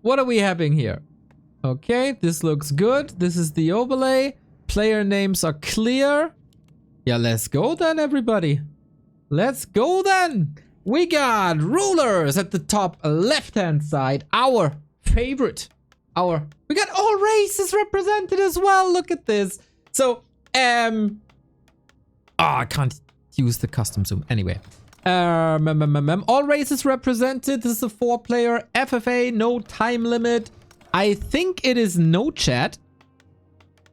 what are we having here? Okay, this looks good. This is the overlay. Player names are clear. Yeah, let's go then, everybody. Let's go then. We got rulers at the top left-hand side. Our favorite. We got all races represented as well. Look at this. So, I can't use the custom zoom. Anyway. All races represented. This is a 4-player FFA, no time limit. I think it is no chat.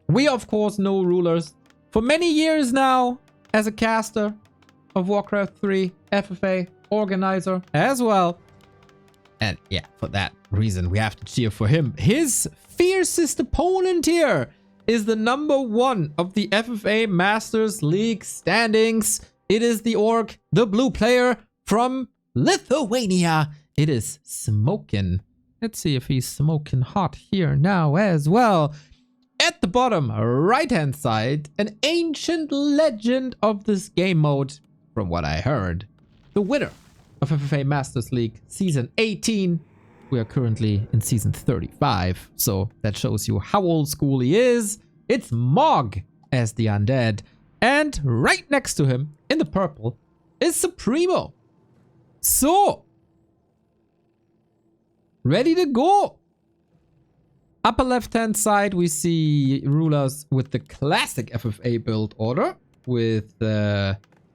We, of course, know rulers for many years now as a caster of Warcraft 3, FFA, organizer as well. And yeah, for that reason, we have to cheer for him. His fiercest opponent here is the #1 of the FFA Masters League standings. It is the orc, the blue player from Lithuania. It is smoking. Let's see if he's smoking hot here now as well. At the bottom right-hand side, an ancient legend of this game mode, from what I heard. The winner of FFA Masters League Season 18. We are currently in Season 35, so that shows you how old school he is. It's Mog as the undead. And right next to him, in the purple, is Primo. So, ready to go. Upper left-hand side, we see rulers with the classic FFA build order, with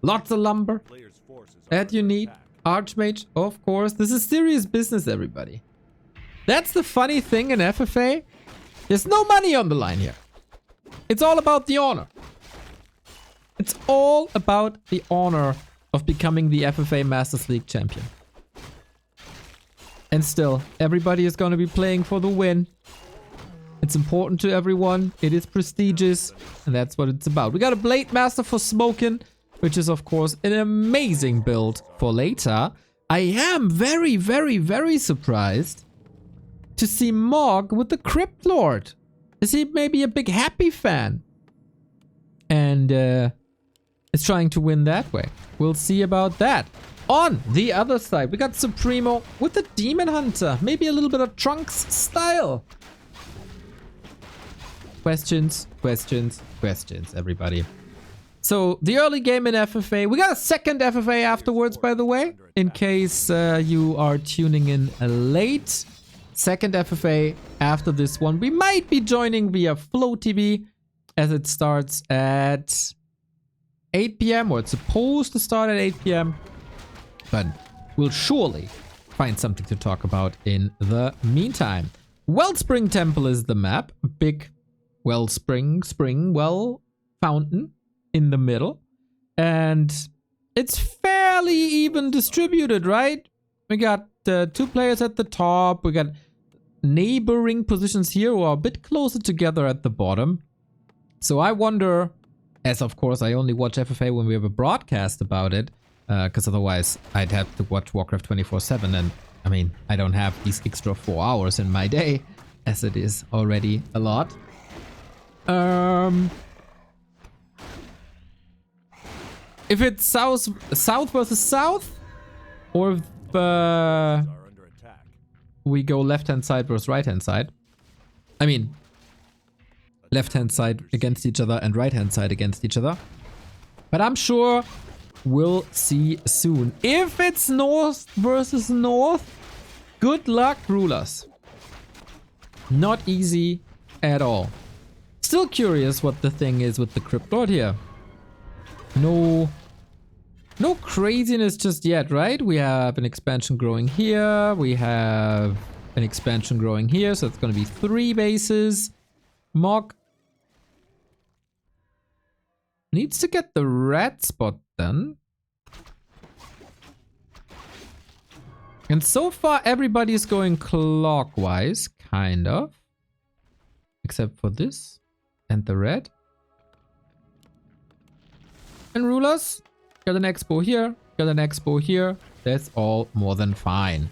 lots of lumber that you need. Archmage, of course. This is serious business, everybody. That's the funny thing in FFA. There's no money on the line here. It's all about the honor. It's all about the honor of becoming the FFA Masters League champion. And still, everybody is going to be playing for the win. It's important to everyone. It is prestigious. And that's what it's about. We got a Blade Master for smoking, which is, of course, an amazing build for later. I am very, very, very surprised to see Mog with the Crypt Lord. Is he maybe a big Happy fan? And is trying to win that way. We'll see about that. On the other side, we got Primo with the Demon Hunter. Maybe a little bit of Trunks style. Questions, questions, questions, everybody. So, the early game in FFA. We got a second FFA afterwards, by the way. In case you are tuning in late. Second FFA after this one. We might be joining via Flow TV as it starts at 8 p.m. or it's supposed to start at 8 p.m. But we'll surely find something to talk about in the meantime. Wellspring Temple is the map. Big wellspring, well fountain in the middle. And it's fairly even distributed, right? We got 2 players at the top. We got neighboring positions here who are a bit closer together at the bottom. So I wonder, as of course I only watch FFA when we have a broadcast about it, because otherwise I'd have to watch Warcraft 24/7, and I mean, I don't have these extra 4 hours in my day, as it is already a lot. If it's south versus south, or if we go left-hand side versus right-hand side. I mean, left-hand side against each other and right-hand side against each other. But I'm sure we'll see soon. If it's north versus north, good luck, rulers. Not easy at all. Still curious what the thing is with the Crypt Lord here. No craziness just yet, right? We have an expansion growing here. We have an expansion growing here. So it's going to be 3 bases. Mog needs to get the red spot then. And so far everybody is going clockwise, kind of. Except for this and the red. And rulers, got an expo here, got an expo here. That's all more than fine.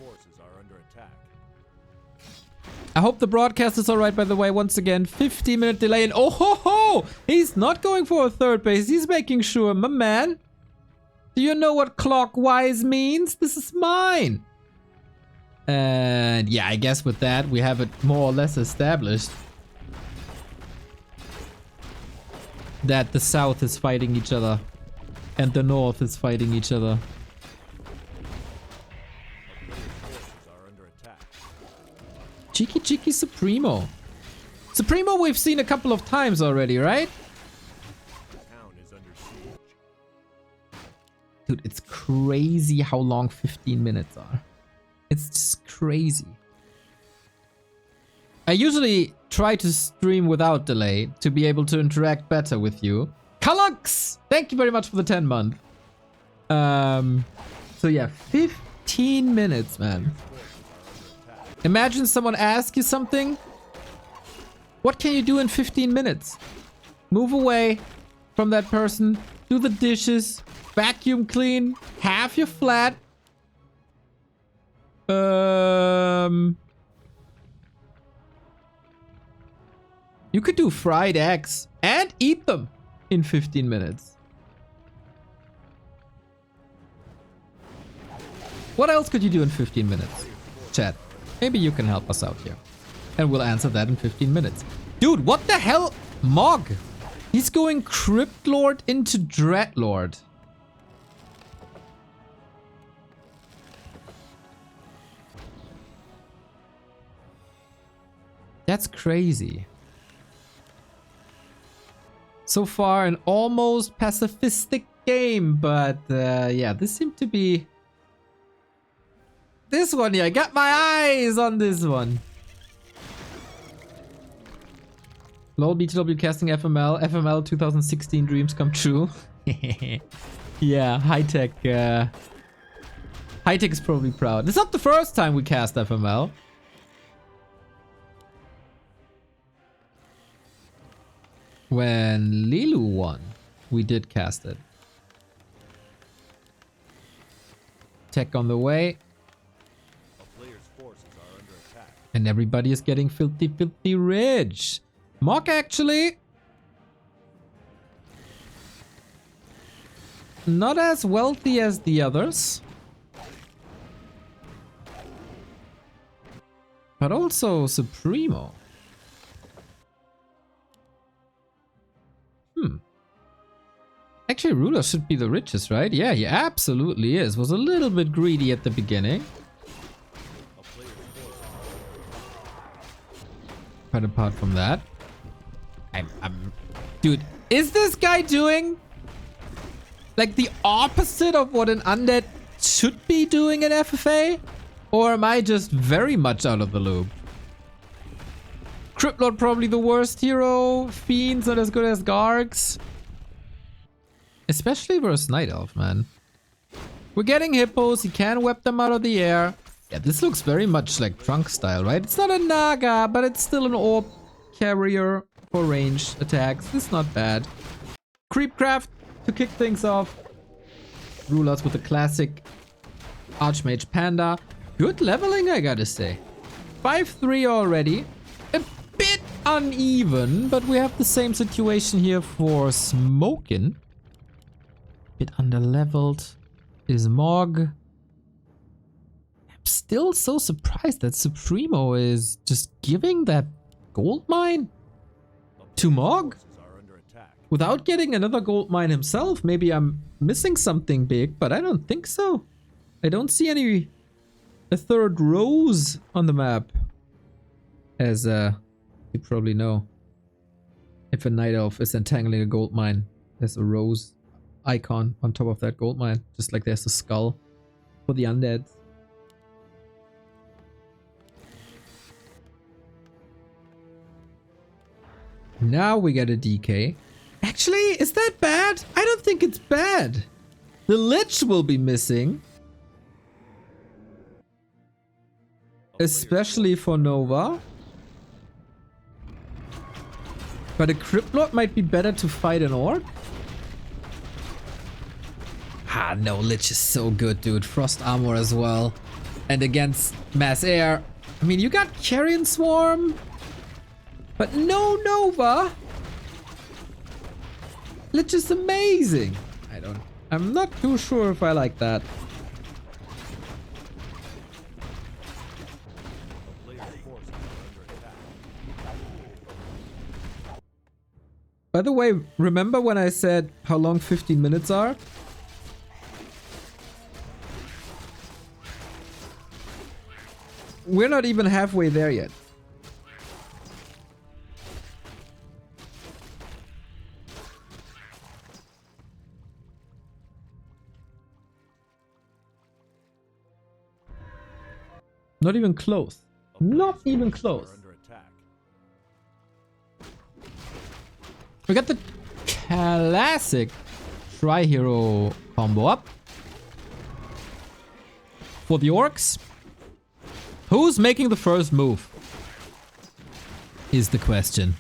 I hope the broadcast is alright, by the way. Once again, 15-minute delay, and oh ho ho! He's not going for a third base. He's making sure, my man. Do you know what clockwise means? This is mine. And yeah, I guess with that, we have it more or less established that the south is fighting each other and the north is fighting each other. Cheeky cheeky Supremo. Supremo we've seen a couple of times already, right? Dude, it's crazy how long 15 minutes are. It's just crazy. I usually try to stream without delay to be able to interact better with you. Kalux! Thank you very much for the 10-month. So yeah, 15 minutes, man. Imagine someone asks you something. What can you do in 15 minutes? Move away from that person, do the dishes, vacuum clean, have your flat. You could do fried eggs and eat them in 15 minutes. What else could you do in 15 minutes? Chat, maybe you can help us out here. And we'll answer that in 15 minutes. Dude, what the hell? Mog. He's going Crypt Lord into Dreadlord. That's crazy. So far an almost pacifistic game, but yeah, this seemed to be... This one here, I got my eyes on this one. LOL BTW casting FML. FML 2016 dreams come true. Yeah, high-tech. High-tech is probably proud. It's not the first time we cast FML. When Lilu won, we did cast it. Tech on the way. And everybody is getting filthy, filthy rich. Mock actually. Not as wealthy as the others. But also Supremo. Actually, Ruler should be the richest, right? Yeah, he absolutely is. Was a little bit greedy at the beginning. But apart from that, dude, is this guy doing like the opposite of what an undead should be doing in FFA? Or am I just very much out of the loop? Crypt Lord probably the worst hero. Fiends not as good as Gargs. Especially versus Night Elf, man. We're getting hippos. He can whip them out of the air. Yeah, this looks very much like Trunk style, right? It's not a Naga, but it's still an orb carrier for ranged attacks. It's not bad. Creepcraft to kick things off. Rulers with the classic Archmage Panda. Good leveling, I gotta say. 5-3 already. A bit uneven, but we have the same situation here for Smokin'. Bit underleveled is Mog. I'm still so surprised that Supremo is just giving that gold mine to Mog without getting another gold mine himself. Maybe I'm missing something big, but I don't think so. I don't see a third rose on the map, as you probably know. If a Night Elf is entangling a gold mine, there's a rose icon on top of that gold mine, just like there's a skull for the undead. Now we get a DK. Actually, is that bad? I don't think it's bad. The Lich will be missing, especially for Nova. But a Crypt Lord might be better to fight an Orc. Ah, no, Lich is so good, dude. Frost armor as well. And against Mass Air. I mean, you got Carrion Swarm, but no Nova. Lich is amazing. I'm not too sure if I like that. By the way, remember when I said how long 15 minutes are? We're not even halfway there yet. Not even close. Not even close. We got the classic Tri-Hero combo up. For the orcs. Who's making the first move? Is the question.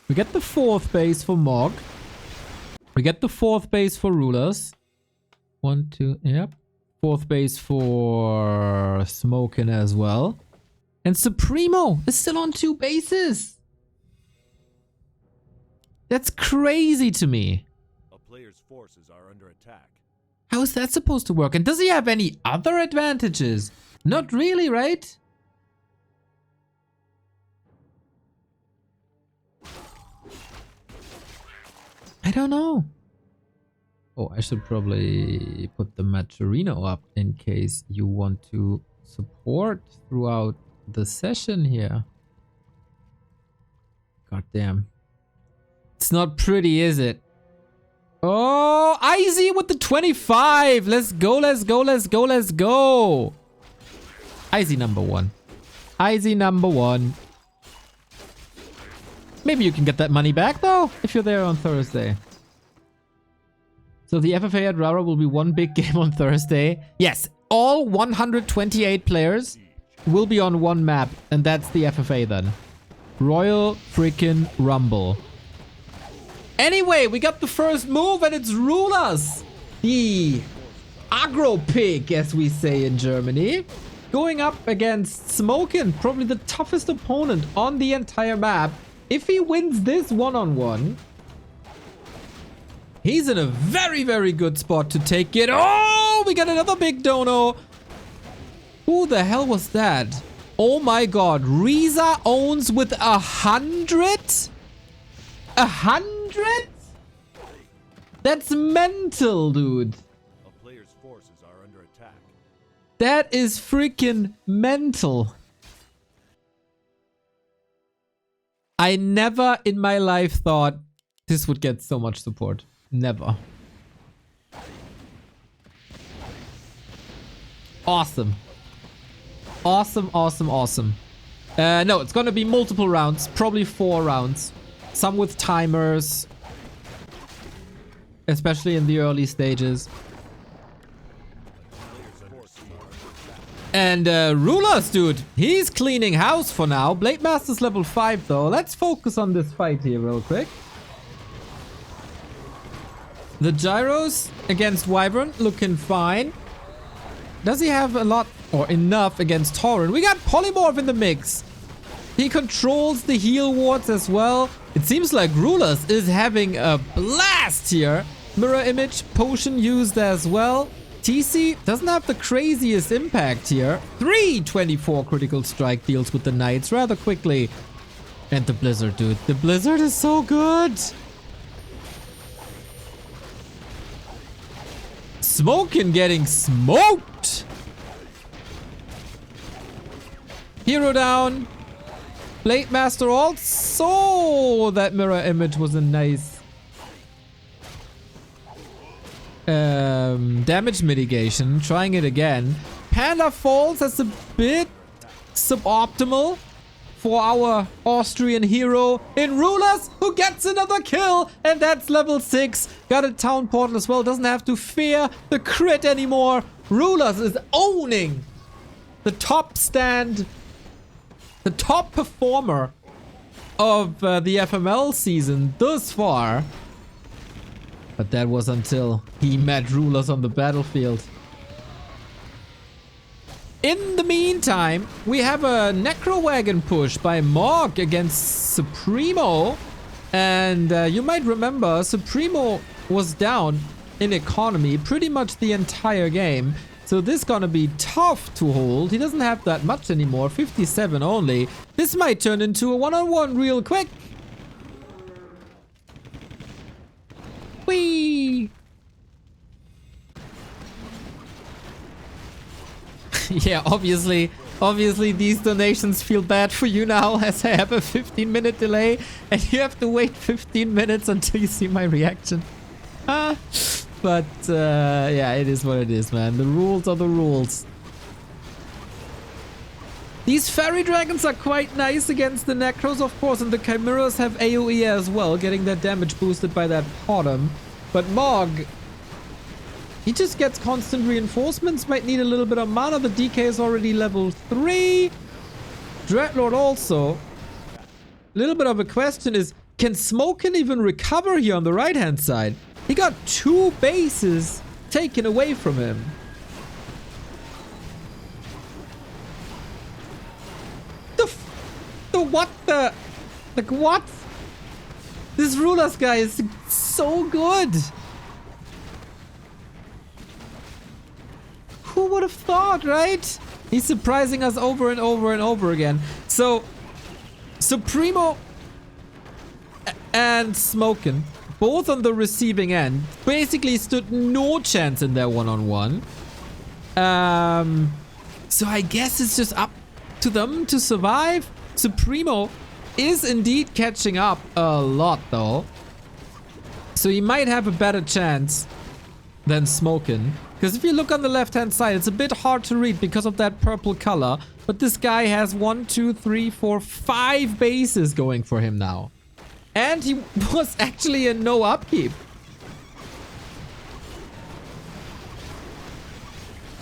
We get the 4th base for Mog. We get the 4th base for Rulers. 1, 2, yep. 4th base for Smokin as well. And Supremo is still on 2 bases. That's crazy to me. A player's forces are under attack. How is that supposed to work? And does he have any other advantages? Not really, right? I don't know. Oh, I should probably put the Maturino up in case you want to support throughout the session here. God damn. It's not pretty, is it? Oh, Izzy with the 25. Let's go, let's go, let's go, let's go. Izzy number 1. Izzy number 1. Maybe you can get that money back though, if you're there on Thursday. So the FFA at Rara will be one big game on Thursday. Yes, all 128 players will be on one map, and that's the FFA then. Royal freaking Rumble. Anyway, we got the first move and it's Rulers. The aggro pig, as we say in Germany. Going up against Smokin, probably the toughest opponent on the entire map. If he wins this one-on-one, he's in a very, very good spot to take it. Oh, we got another big dono. Who the hell was that? Oh my god, Riza owns with 100? 100? That's mental, dude. A player's forces are under attack. That is freaking mental. I never in my life thought this would get so much support. Never. Awesome. Awesome, awesome, awesome. No, it's gonna be multiple rounds. Probably 4 rounds. Some with timers. Especially in the early stages. And Rulers, dude. He's cleaning house for now. Blade Master's level 5 though. Let's focus on this fight here real quick. The gyros against Wyvern looking fine. Does he have a lot or enough against Tauren? We got Polymorph in the mix. He controls the heal wards as well. It seems like Rulers is having a blast here. Mirror image potion used as well. TC doesn't have the craziest impact here. 324 critical strike deals with the Knights rather quickly. And the Blizzard, dude. The Blizzard is so good. Smokin getting smoked. Hero down. Blade Master also. That mirror image was a nice damage mitigation. Trying it again. Panda falls. That's a bit suboptimal for our Austrian hero in Rulers, who gets another kill, and that's level 6. Got a town portal as well. Doesn't have to fear the crit anymore. Rulers is owning the top stand, the top performer of the FML season thus far. But that was until he met Rulers on the battlefield. In the meantime, we have a Necro Wagon push by Mog against Supremo. And you might remember, Supremo was down in economy pretty much the entire game. So this is gonna be tough to hold. He doesn't have that much anymore, 57 only. This might turn into a one-on-one real quick. Yeah, obviously these donations feel bad for you now as I have a 15-minute delay and you have to wait 15 minutes until you see my reaction. But yeah, it is what it is, man. The rules are the rules. These fairy dragons are quite nice against the necros, of course, and the chimeras have AoE as well, getting their damage boosted by that bottom. But Mog, he just gets constant reinforcements, might need a little bit of mana. The DK is already level 3. Dreadlord also. A little bit of a question is, can Smokin even recover here on the right-hand side? He got 2 bases taken away from him. What the? Like, what? This Rulers guy is so good. Who would have thought, right? He's surprising us over and over and over again. So Primo and Smokin, both on the receiving end, basically stood no chance in their one-on-one. So I guess it's just up to them to survive. So Primo is indeed catching up a lot though. So he might have a better chance than Smokin. Because if you look on the left-hand side, it's a bit hard to read because of that purple color. But this guy has 1, 2, 3, 4, 5 bases going for him now. And he was actually in no upkeep.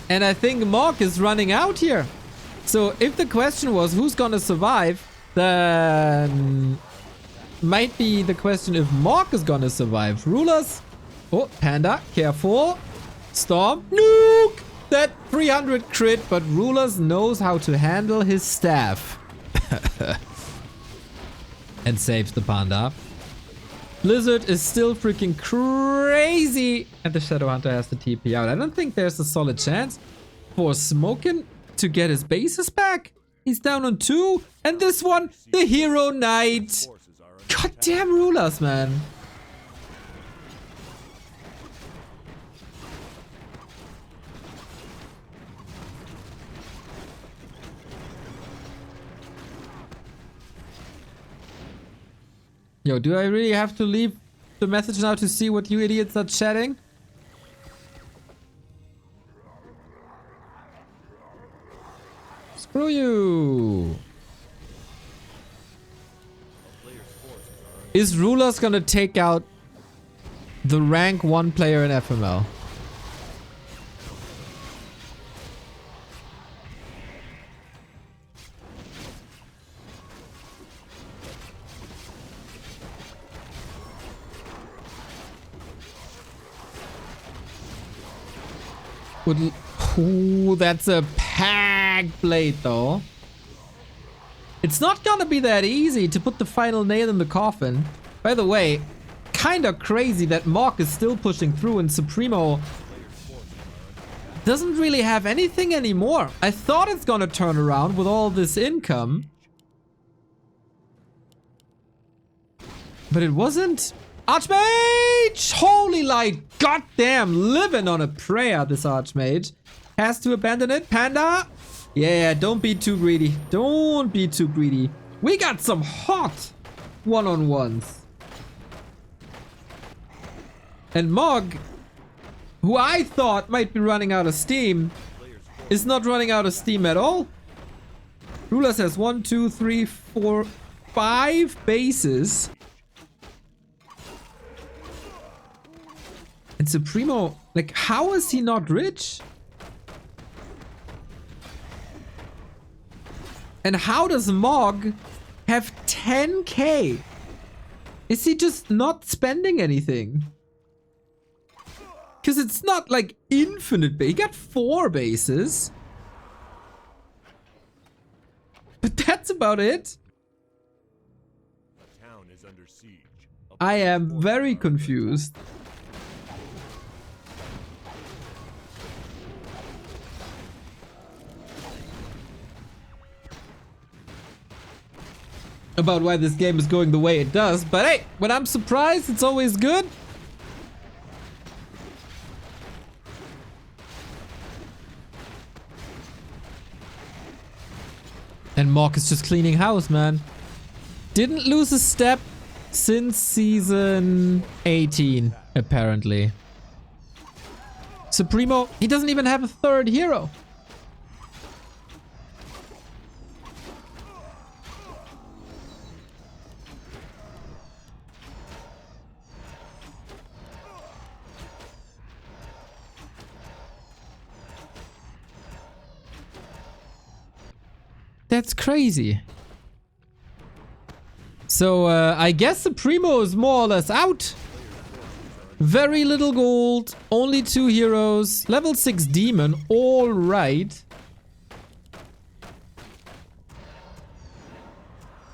And I think Mog is running out here. So if the question was who's gonna survive, then might be the question if Mog is gonna survive. Rulers. Oh, Panda, careful. Storm. Nuke! That 300 crit, but Rulers knows how to handle his staff. And saves the Panda. Blizzard is still freaking crazy. And the Shadowhunter has to TP out. I don't think there's a solid chance for Smokin to get his bases back. He's down on 2. And this one, the Hero Knight. Goddamn Rulers, man. Yo, do I really have to leave the message now to see what you idiots are chatting? Screw you! Is Rulers gonna take out the rank 1 player in FML? Ooh, that's a packed blade though. It's not gonna be that easy to put the final nail in the coffin. By the way, kinda crazy that Mog is still pushing through and Supremo doesn't really have anything anymore. I thought it's gonna turn around with all this income. But it wasn't. Archmage! Holy light! Goddamn! Living on a prayer, this Archmage. Has to abandon it. Panda! Yeah, don't be too greedy. Don't be too greedy. We got some hot one-on-ones. And Mog, who I thought might be running out of steam, is not running out of steam at all. Rulers has 1, 2, 3, 4, 5 bases. And Supremo, like, how is he not rich? And how does Mog have 10k? Is he just not spending anything? Because it's not like infinite. He got 4 bases. But that's about it. The town is under siege. I am very confused. About why this game is going the way it does, but hey, when I'm surprised, it's always good. And Mog is just cleaning house, man. Didn't lose a step since season 18, apparently. So Primo, he doesn't even have a third hero. That's crazy. So, I guess the Primo is more or less out. Very little gold, only 2 heroes, level 6 demon, alright.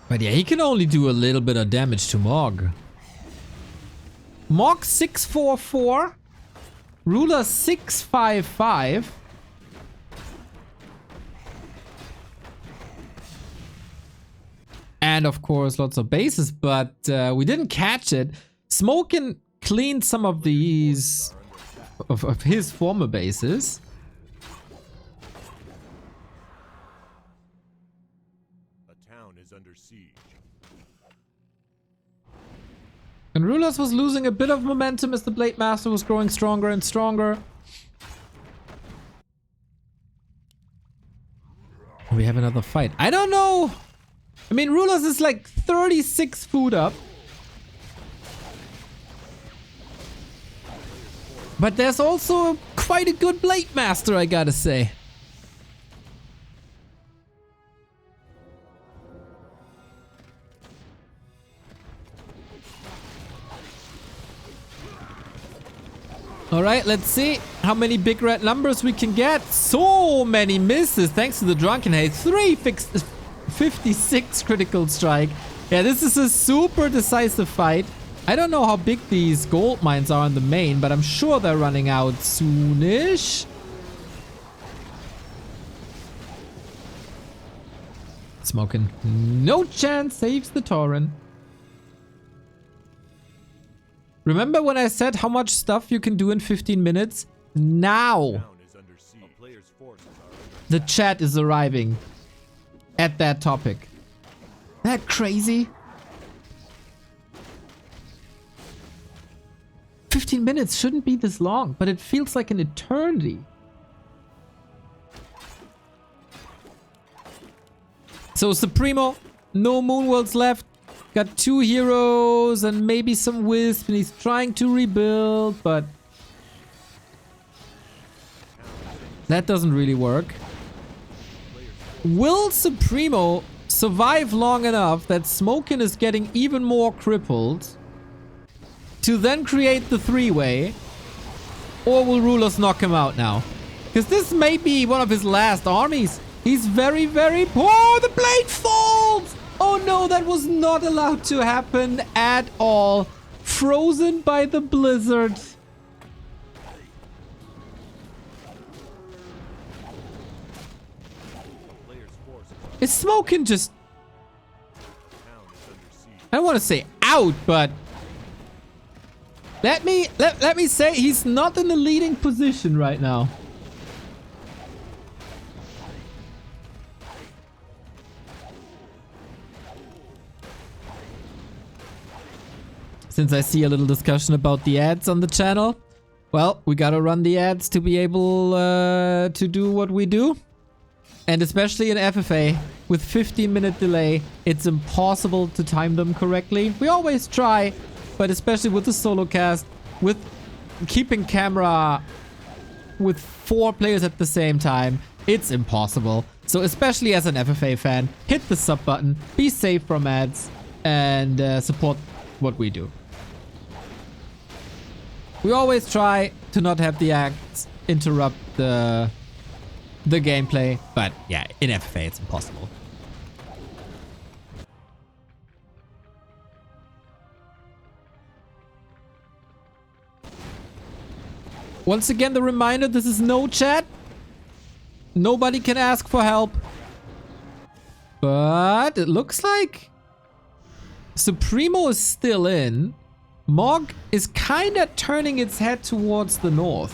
But yeah, he can only do a little bit of damage to Mog. Mog 644, Ruler 655. And of course, lots of bases, but we didn't catch it. Smokin cleaned some of these of his former bases. A town is under siege. And Rulers was losing a bit of momentum as the Blade Master was growing stronger and stronger. We have another fight. I don't know. I mean, Rulers is like 36 food up. But there's also quite a good Blade Master, I gotta say. Alright, let's see how many big red numbers we can get. So many misses thanks to the Drunken Haze. 56 critical strike. Yeah, this is a super decisive fight. I don't know how big these gold mines are in the main, but I'm sure they're running out soonish. Smoking. No chance. Saves the Tauren. Remember when I said how much stuff you can do in 15 minutes? Now. The chat is arriving at that topic. Isn't that crazy? 15 minutes shouldn't be this long, but it feels like an eternity. So Supremo, no Moonworlds left. Got 2 heroes and maybe some Wisp, and he's trying to rebuild, but that doesn't really work. Will Supremo survive long enough that Smokin is getting even more crippled to then create the 3-way? Or will Rulers knock him out now? Because this may be one of his last armies. He's very, very poor. The blade falls! Oh no, that was not allowed to happen at all. Frozen by the blizzard. Is Smokin just... I don't want to say out, but... Let me say he's not in a leading position right now. Since I see a little discussion about the ads on the channel, well, we gotta run the ads to be able to do what we do. And especially in FFA, with 15-minute delay, it's impossible to time them correctly. We always try, but especially with the solo cast, with keeping camera with 4 players at the same time, it's impossible. So especially as an FFA fan, hit the sub button, be safe from ads, and support what we do. We always try to not have the ads interrupt the gameplay, but yeah, in FFA it's impossible. Once again, the reminder, this is no chat. Nobody can ask for help. But it looks like Supremo is still in. Mog is kinda turning its head towards the north,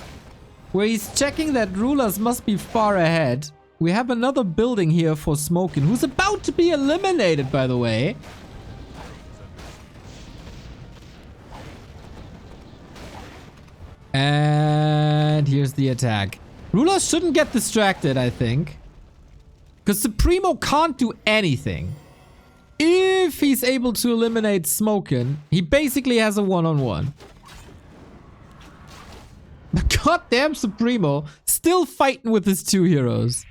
where he's checking that Rulers must be far ahead, We have another building here for Smokin, who's about to be eliminated, by the way. And here's the attack. Ruler shouldn't get distracted, I think. Because the Primo can't do anything. If he's able to eliminate Smokin, he basically has a one-on-one. But goddamn Supremo, still fighting with his two heroes.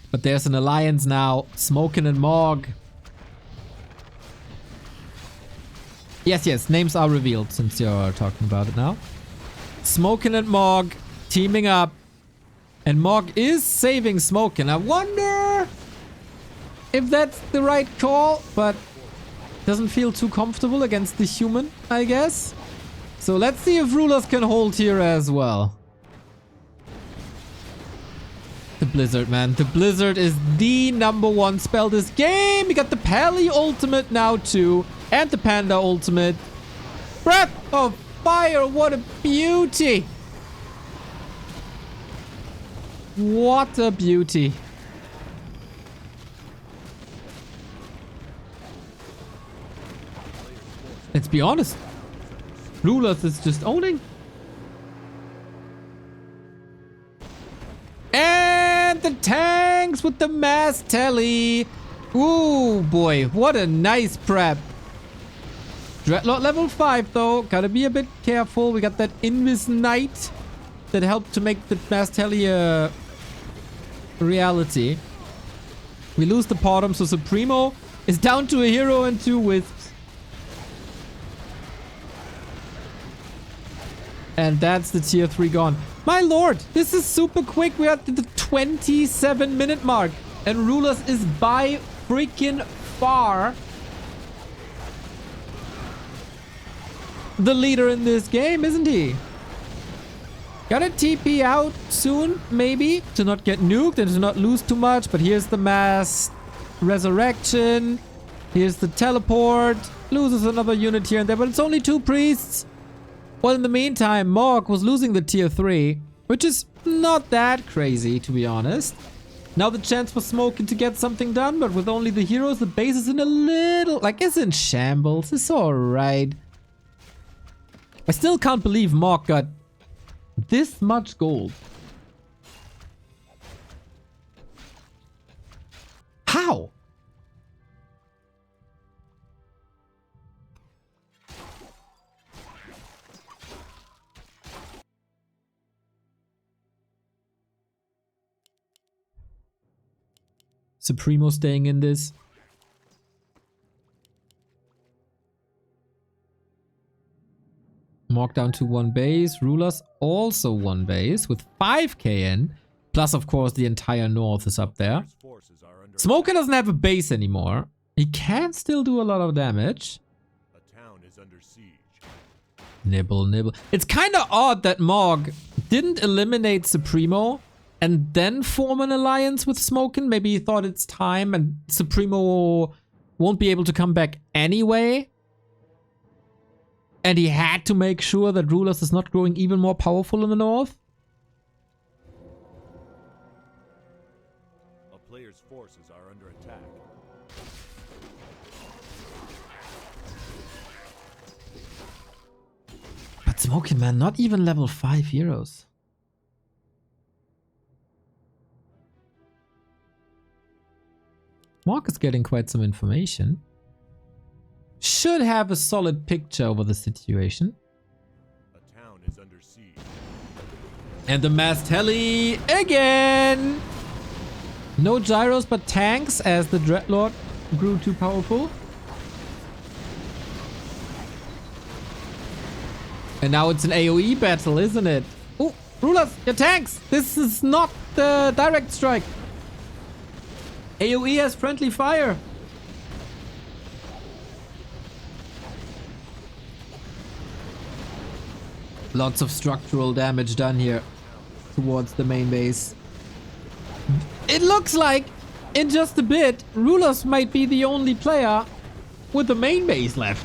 But there's an alliance now. Smokin and Morg. Yes, names are revealed since you're talking about it now. Smokin and Morg teaming up. And Morg is saving Smokin. I wonder if that's the right call, but doesn't feel too comfortable against the human, I guess. So let's see if rulers can hold here as well. The Blizzard, man. The Blizzard is the #1 spell this game. We got the Pally ultimate now too. And the Panda ultimate. Breath of Fire. What a beauty. What a beauty. Let's be honest. Rulers is just owning. And the tanks with the mass telly. Ooh, boy. What a nice prep. Dreadlord level 5, though. Gotta be a bit careful. We got that Invis Knight that helped to make the mass telly a reality. We lose the bottom, so Supremo is down to a hero and 2 wisps. And that's the tier 3 gone. My lord, this is super quick. We're at the 27-minute mark. And Rulers is by freaking far the leader in this game, isn't he? Gotta TP out soon, maybe, to not get nuked and to not lose too much. But here's the mass resurrection. Here's the teleport. Loses another unit here and there, but it's only 2 priests. Well, in the meantime, Morg was losing the tier 3, which is not that crazy, to be honest. Now the chance for Smokin to get something done, but with only the heroes, the base is in a little... like, it's in shambles. It's alright. I still can't believe Morg got this much gold. How? Supremo staying in this. Morg down to 1 base. Rulers also 1 base with 5k in. Plus, of course, the entire north is up there. Smoker doesn't have a base anymore. He can still do a lot of damage. A town is under siege. Nibble, nibble. It's kind of odd that Morg didn't eliminate Supremo and then form an alliance with Smokin. Maybe he thought it's time and Supremo won't be able to come back anyway. And he had to make sure that Rulers is not growing even more powerful in the north. A player's forces are under attack. But Smokin, man, not even level 5 heroes. Morg is getting quite some information. Should have a solid picture over the situation. A town is under siege. And the mass telly again! No gyros but tanks as the Dreadlord grew too powerful. And now it's an AoE battle, isn't it? Oh, Rulers, your tanks! This is not the direct strike. AoE has friendly fire. Lots of structural damage done here towards the main base. It looks like, in just a bit, Rulers might be the only player with the main base left.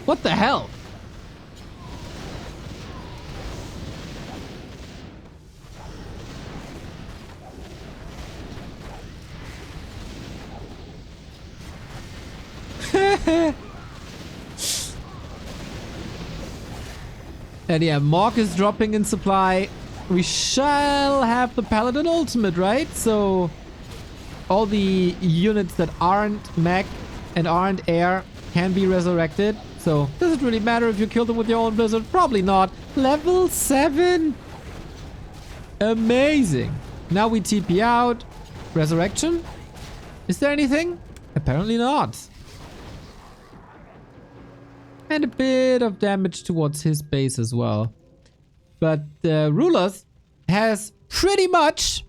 What the hell? And yeah, Morg is dropping in supply. We shall have the Paladin ultimate, right? So all the units that aren't mech and aren't air can be resurrected. So does it really matter if you kill them with your own blizzard? Probably not. Level 7. Amazing. Now we TP out. Resurrection? Is there anything? Apparently not. And a bit of damage towards his base as well. But Rulers has pretty much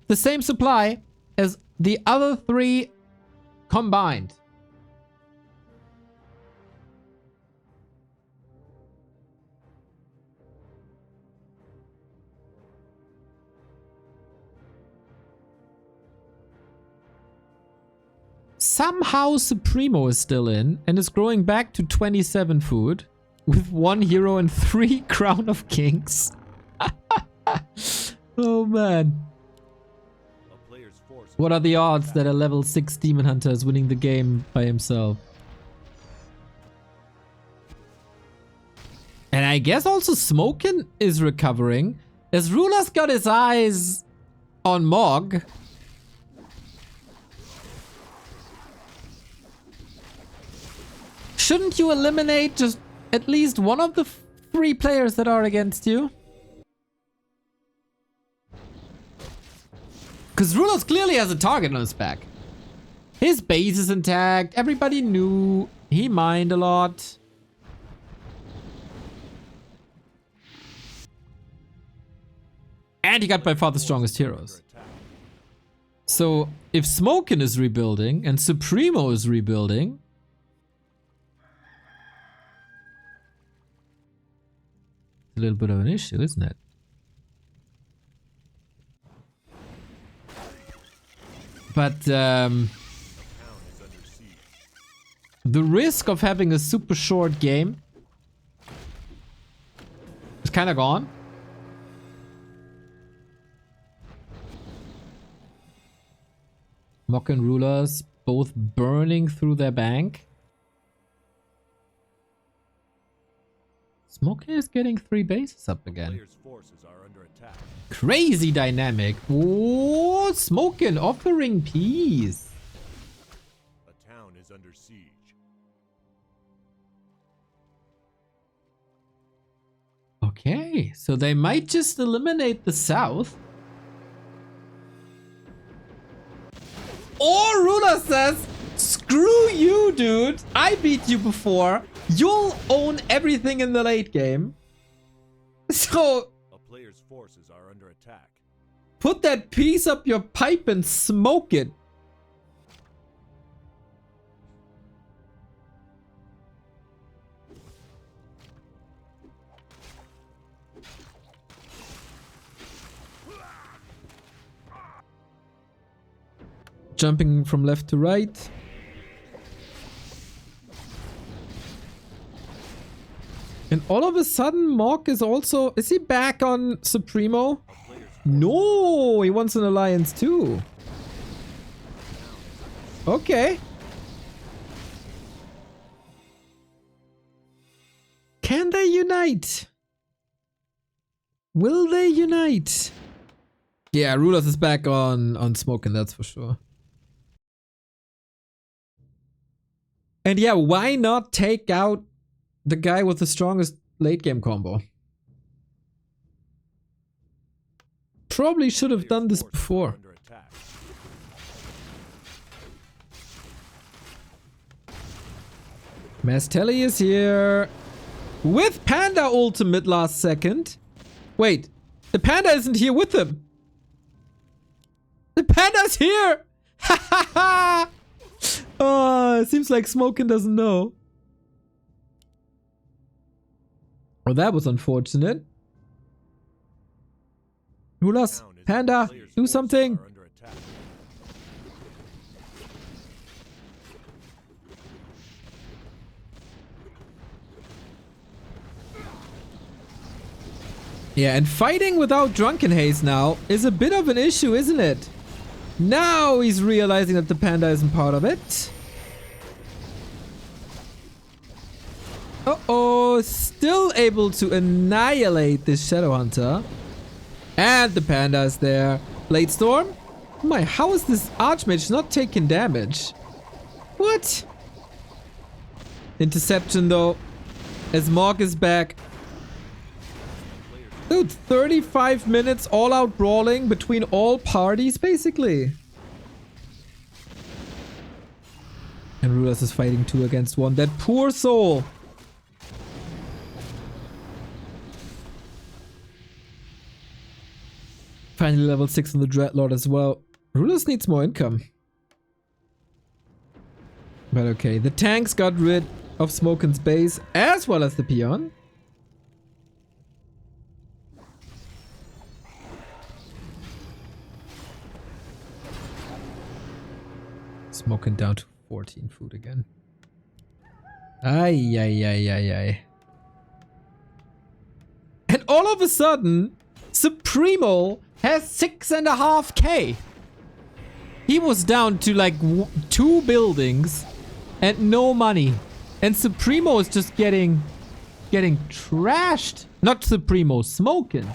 the same supply as the other 3 combined. Somehow Primo is still in and is growing back to 27 food with 1 hero and 3 Crown of Kings. Oh man. What are the odds that a level 6 Demon Hunter is winning the game by himself? And I guess also Smokin is recovering. As Ruler's got his eyes on Morg. Shouldn't you eliminate just at least one of the 3 players that are against you? Because Rulos clearly has a target on his back. His base is intact. Everybody knew. He mined a lot. And he got by far the strongest heroes. So if Smokin is rebuilding and Supremo is rebuilding, a little bit of an issue, isn't it? But the risk of having a super short game is kind of gone. Mock and Rulers both burning through their bank. Smoker is getting 3 bases up again. Crazy dynamic. Oh, Smokin offering peace. A town is under siege. Okay, so they might just eliminate the south. Or Ruler says, screw you, dude. I beat you before. You'll own everything in the late game. So A player's forces are under attack. put that piece up your pipe and smoke it. Jumping from left to right. And all of a sudden, Morg is also... Is he back on Supremo? No, he wants an alliance too. Okay. Can they unite? Will they unite? Yeah, Rulers is back on Smokin', that's for sure. And yeah, why not take out the guy with the strongest late game combo? Probably should have done this before. Mastelli is here with Panda ultimate last second. Wait, the Panda isn't here with him. The Panda's here. Ha ha ha. Oh, it seems like Smokin' doesn't know. Oh, that was unfortunate. Rulas, Panda, do something. Yeah, and fighting without Drunken Haze now is a bit of an issue, isn't it? Now he's realizing that the Panda isn't part of it. Primo is still able to annihilate this Shadow Hunter. And the Panda is there. Blade Storm? My, how is this Archmage not taking damage? What? Interception though. As Morg is back. Dude, 35 minutes all out brawling between all parties basically. And Rulers is fighting 2 against 1. That poor soul. Finally level 6 on the Dreadlord as well. Rulers needs more income. But okay, the tanks got rid of Smokin's base as well as the peon. Smokin down to 14 food again. Ay, ay, ay, ay, ay. And all of a sudden, Primo has 6.5k. He was down to like 2 buildings and no money. And Primo is just getting trashed. Not Primo, Smokin.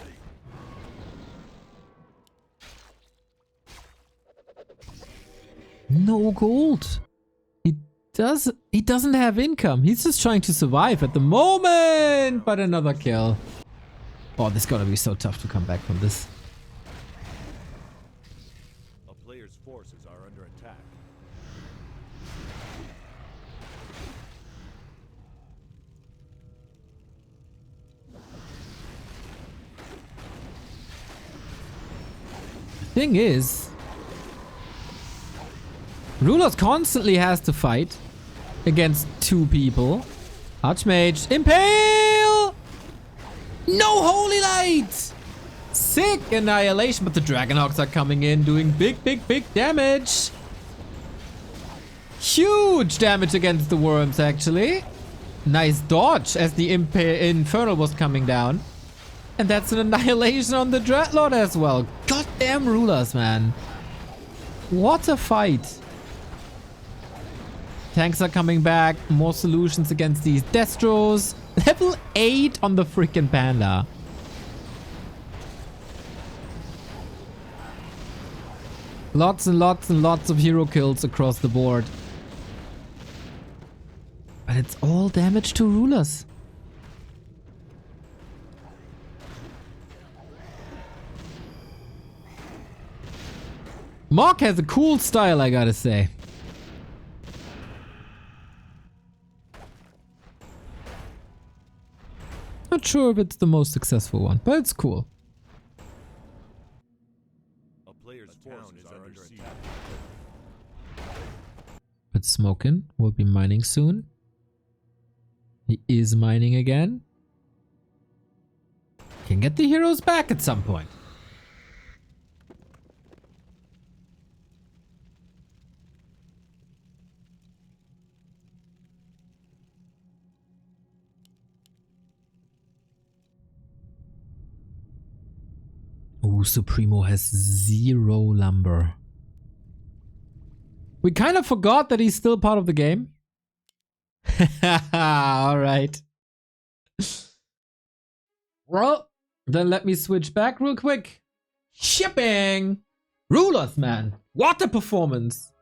No gold. He doesn't have income. He's just trying to survive at the moment. But another kill. Oh, this is gonna be so tough to come back from this. A player's forces are under attack. The thing is, Rulers constantly has to fight against 2 people. Archmage, impale! No holy light! Sick annihilation, but the Dragonhawks are coming in, doing big, big, big damage. Huge damage against the worms, actually. Nice dodge as the Infernal was coming down. And that's an annihilation on the Dreadlord as well. Goddamn Rulers, man. What a fight. Tanks are coming back. More solutions against these Destros. Level 8 on the freaking Panda. Lots and lots and lots of hero kills across the board. But it's all damage to Rulers. Mark has a cool style, I gotta say. Not sure if it's the most successful one, but it's cool. A player's forces are under attack. But Smokin will be mining soon. He is mining again. Can get the heroes back at some point. Ooh, Primo has 0 lumber. We kind of forgot that he's still part of the game. Alright. Well, then let me switch back real quick. Shipping! Rulers, man. What a performance.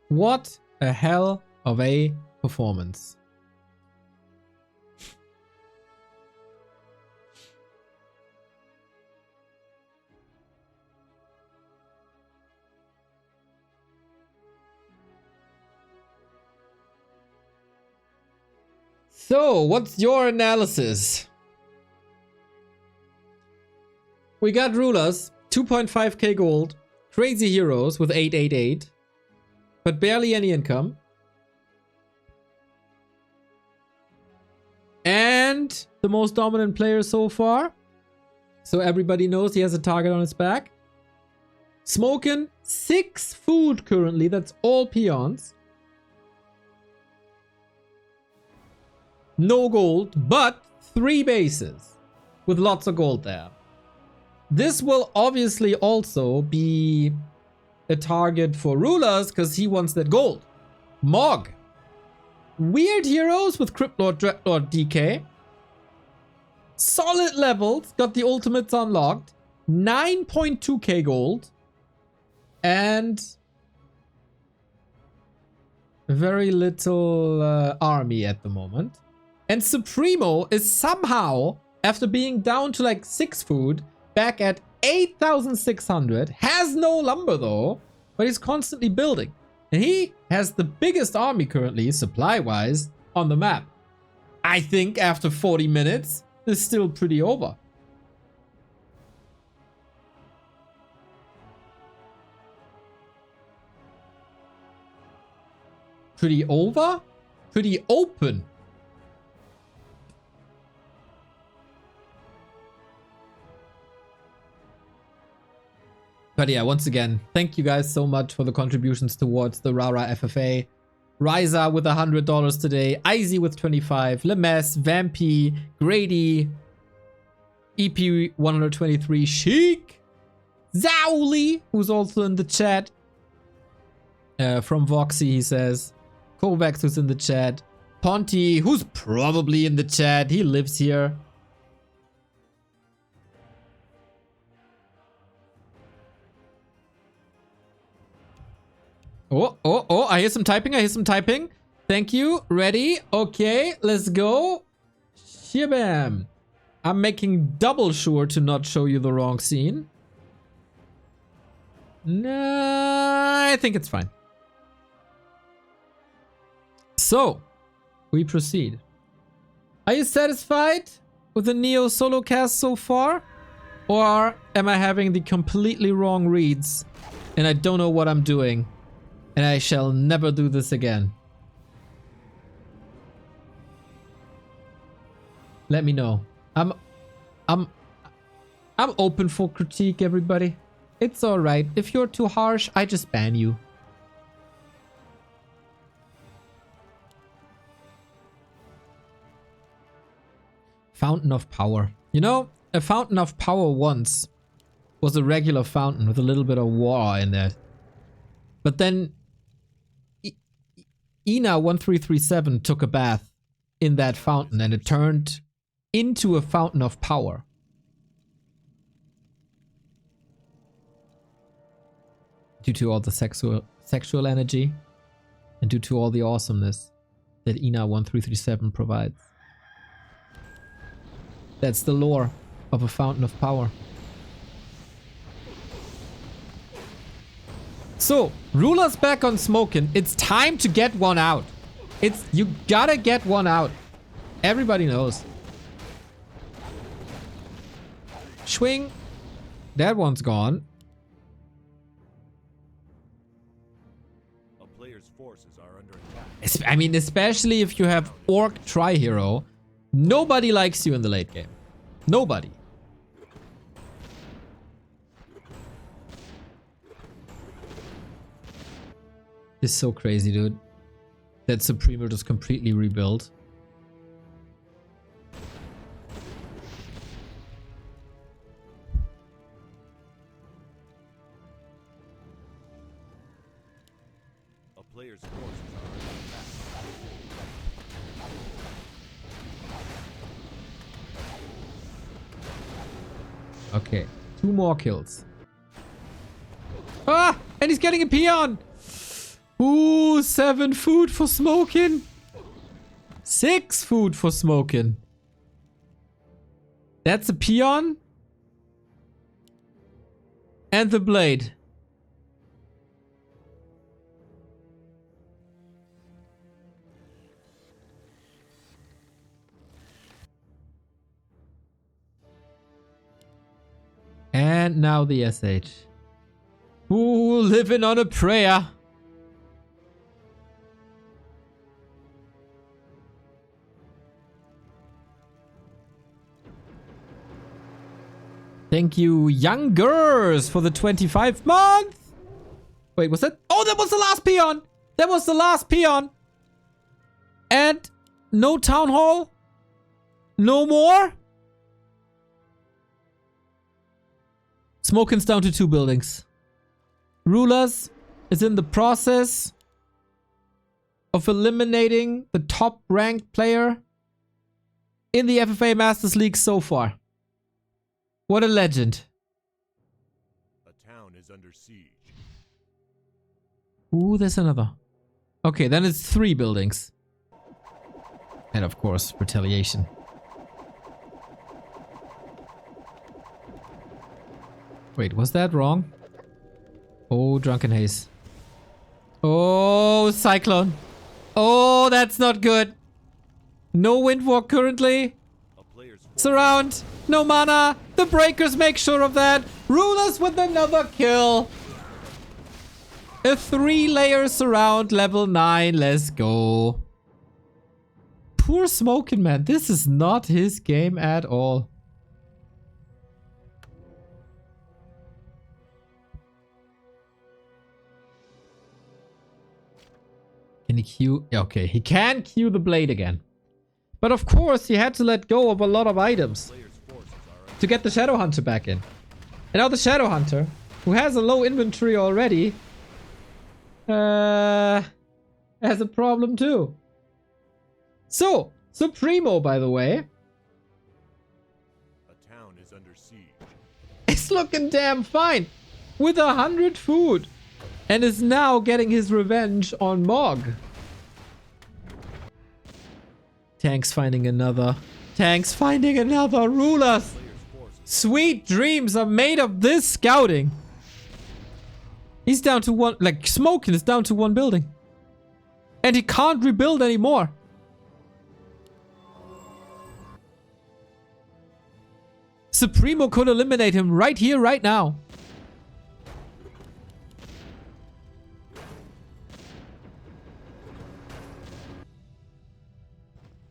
What a hell of a performance. So, what's your analysis? We got Rulers, 2.5k gold, crazy heroes with 888, but barely any income. And the most dominant player so far. So everybody knows he has a target on his back. Smokin, 6 food currently. That's all peons. No gold, but 3 bases with lots of gold there. This will obviously also be a target for rulers because he wants that gold. Mog. Weird heroes with Cryptlord, Dreadlord, DK. Solid levels. Got the ultimates unlocked. 9.2k gold. And very little army at the moment. And Supremo is somehow, after being down to like 6 food, back at 8,600. Has no lumber though, but he's constantly building. And he has the biggest army currently, supply-wise, on the map. I think after 40 minutes, it's still pretty over. Pretty over? Pretty open. But yeah, once again, thank you guys so much for the contributions towards the Rara FFA. Ryza with $100 today, Izzy with 25, Lemes, Vampy, Grady, EP 123, Sheik, Zauli, who's also in the chat. From Voxy, he says. Kovacs, who's in the chat. Ponty, who's probably in the chat. He lives here. Oh, I hear some typing, Thank you. Ready? Okay, let's go. Shibam. I'm making double sure to not show you the wrong scene. Nah, I think it's fine. So, we proceed. Are you satisfied with the Neo solo cast so far? Or am I having the completely wrong reads and I don't know what I'm doing? And I shall never do this again. Let me know. I'm open for critique, everybody. It's alright. If you're too harsh, I just ban you. Fountain of Power. You know, a Fountain of Power once was a regular fountain with a little bit of water in there. But then Ina 1337 took a bath in that fountain and it turned into a Fountain of Power. Due to all the sexual energy and due to all the awesomeness that Ina 1337 provides. That's the lore of a Fountain of Power. So, Ruler's back on smoking. It's time to get one out. You gotta get one out. Everybody knows. Swing. That one's gone. A player's forces are under attack. I mean, especially if you have Orc Tri-Hero. Nobody likes you in the late game. Nobody. It's so crazy, dude. That Supremo just completely rebuilt. A player's forces are under attack. Okay, 2 more kills. Ah! And he's getting a peon! Ooh, 7 food for smoking. 6 food for smoking. That's a peon. And the blade. And now the SH. Ooh, living on a prayer. Thank you, Youngers, for the 25th month. Wait, was that? Oh, that was the last peon. That was the last peon. And no town hall? No more? Smoking's down to 2 buildings. Rulers is in the process of eliminating the top ranked player in the FFA Masters League so far. What a legend. A town is under siege. Ooh, there's another. Okay, then it's 3 buildings. And of course, retaliation. Wait, was that wrong? Oh, Drunken Haze. Oh, Cyclone. Oh, that's not good. No Windwalk currently. Surround. No mana. The Breakers make sure of that. Rulers with another kill. A 3-layer surround, level 9. Let's go. Poor Smokin', man. This is not his game at all. Can he queue? Okay, he can queue the blade again. But of course, he had to let go of a lot of items to get the Shadow Hunter back in. And now the Shadow Hunter, who has a low inventory already, has a problem too. So Primo, by the way, A town is under siege. is looking damn fine with 100 food and is now getting his revenge on Mog. Tanks finding another. Tanks finding another. Rulers. Sweet dreams are made of this scouting. He's down to 1. Like, Smokin' is down to 1 building. And he can't rebuild anymore. Supremo could eliminate him right here, right now.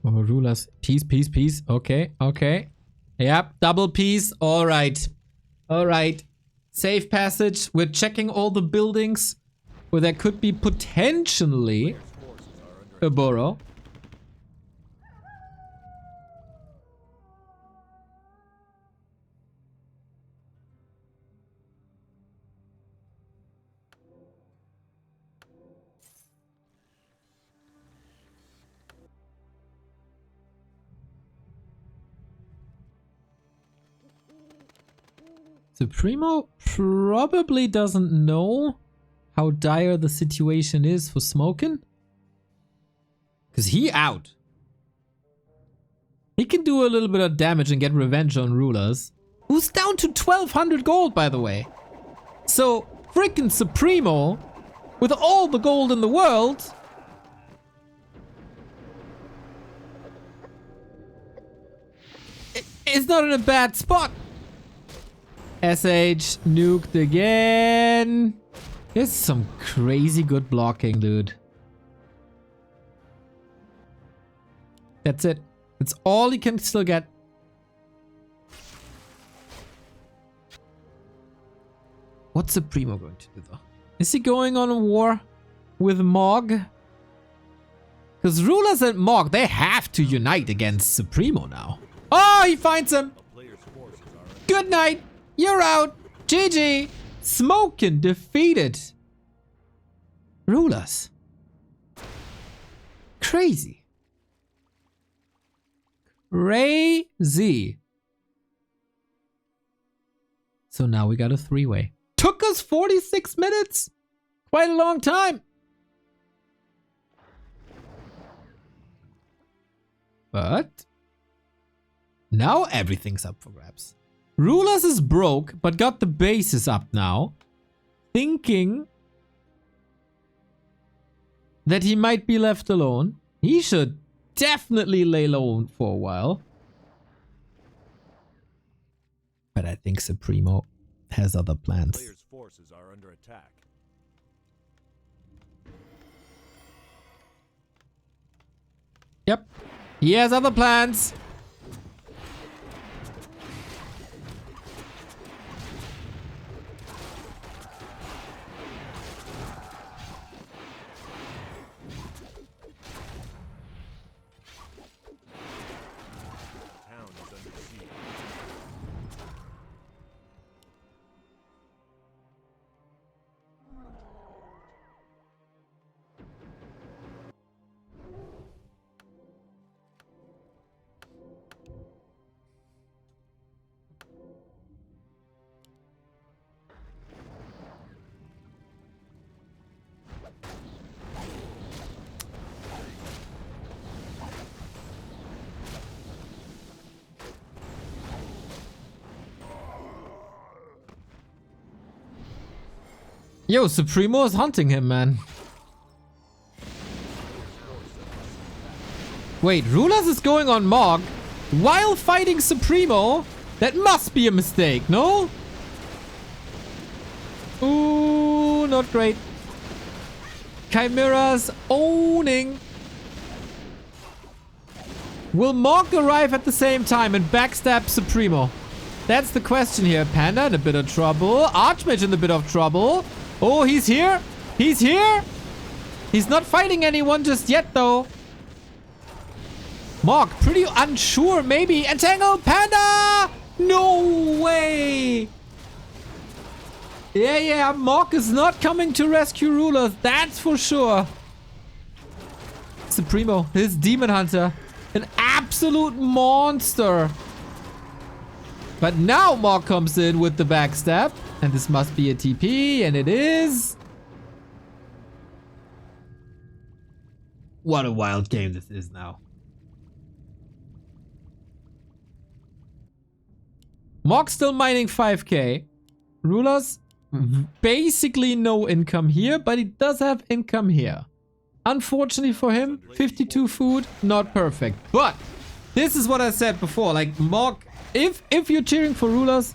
Oh, Rulers. Peace, peace, peace. Okay, okay. Yep, double peace. All right. All right. Safe passage. We're checking all the buildings where there could be potentially a burrow. Primo probably doesn't know how dire the situation is for Smokin'. Because he out. He can do a little bit of damage and get revenge on Rulers. Who's down to 1200 gold, by the way. So, freaking Supremo, with all the gold in the world, is not in a bad spot. SH nuked again. Here's some crazy good blocking, dude. That's it. That's all he can still get. What's the Primo going to do, though? Is he going on a war with Mog? Because Rulers and Mog, they have to unite against Supremo now. Oh, he finds him. Good night. You're out. GG. Smokin' defeated Rulers. Crazy. Crazy. So now we got a 3-way. Took us 46 minutes. Quite a long time. But now everything's up for grabs. Rulers is broke, but got the bases up now. Thinking that he might be left alone. He should definitely lay low for a while. But I think Supremo has other plans. Players' forces are under attack. Yep. He has other plans. Yo, Supremo is hunting him, man. Wait, Rulers is going on Mog while fighting Supremo? That must be a mistake, no? Ooh, not great. Chimera's owning. Will Mog arrive at the same time and backstab Supremo? That's the question here. Panda in a bit of trouble. Archmage in a bit of trouble. Oh, he's here. He's here. He's not fighting anyone just yet, though. Mog, pretty unsure, maybe. Entangle Panda! No way! Yeah, Mog is not coming to rescue Rulers, that's for sure. Supremo, his Demon Hunter. An absolute monster. But now Mog comes in with the backstab. And this must be a TP, and it is. What a wild game this is now. Mog still mining 5k. Rulers, basically no income here, but he does have income here. Unfortunately for him, 52 food, not perfect. But this is what I said before, like Mog, if you're cheering for Rulers,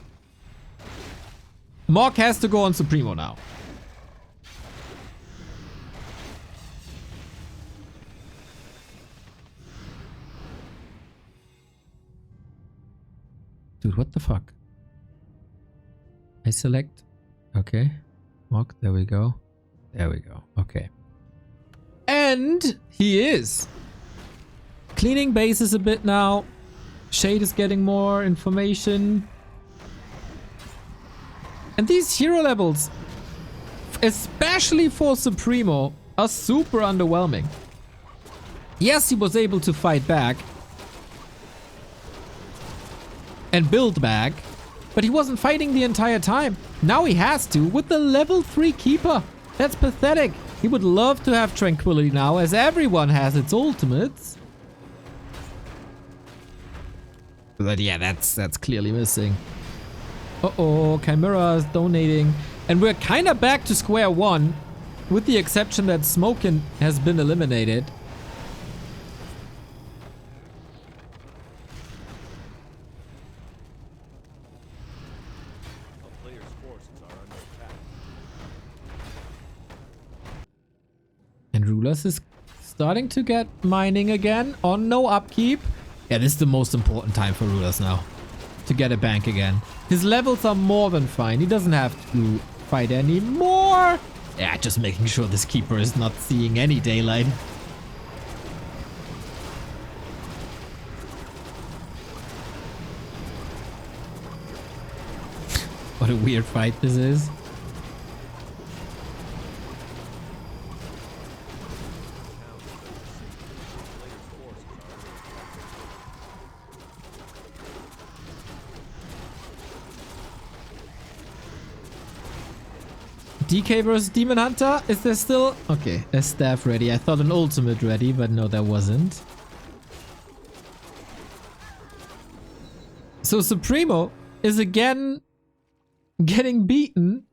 Mog has to go on Supremo now. Dude, what the fuck? I select. Okay. Mog, there we go. There we go. Okay. And he is cleaning bases a bit now. Shade is getting more information. And these hero levels, especially for Supremo, are super underwhelming. Yes, he was able to fight back and build back, but he wasn't fighting the entire time. Now he has to with the level 3 keeper. That's pathetic. He would love to have tranquility now, as everyone has its ultimates. But yeah, that's clearly missing. Uh-oh, Chimera is donating. And we're kind of back to square one, with the exception that Smokin has been eliminated. And Rulers is starting to get mining again on no upkeep. Yeah, this is the most important time for Rulers now. To get a bank again. His levels are more than fine. He doesn't have to fight anymore. Yeah, just making sure this keeper is not seeing any daylight. What a weird fight this is. DK versus Demon Hunter? Is there still... Okay, a staff ready. I thought an ultimate ready, but no, there wasn't. So Supremo is again getting beaten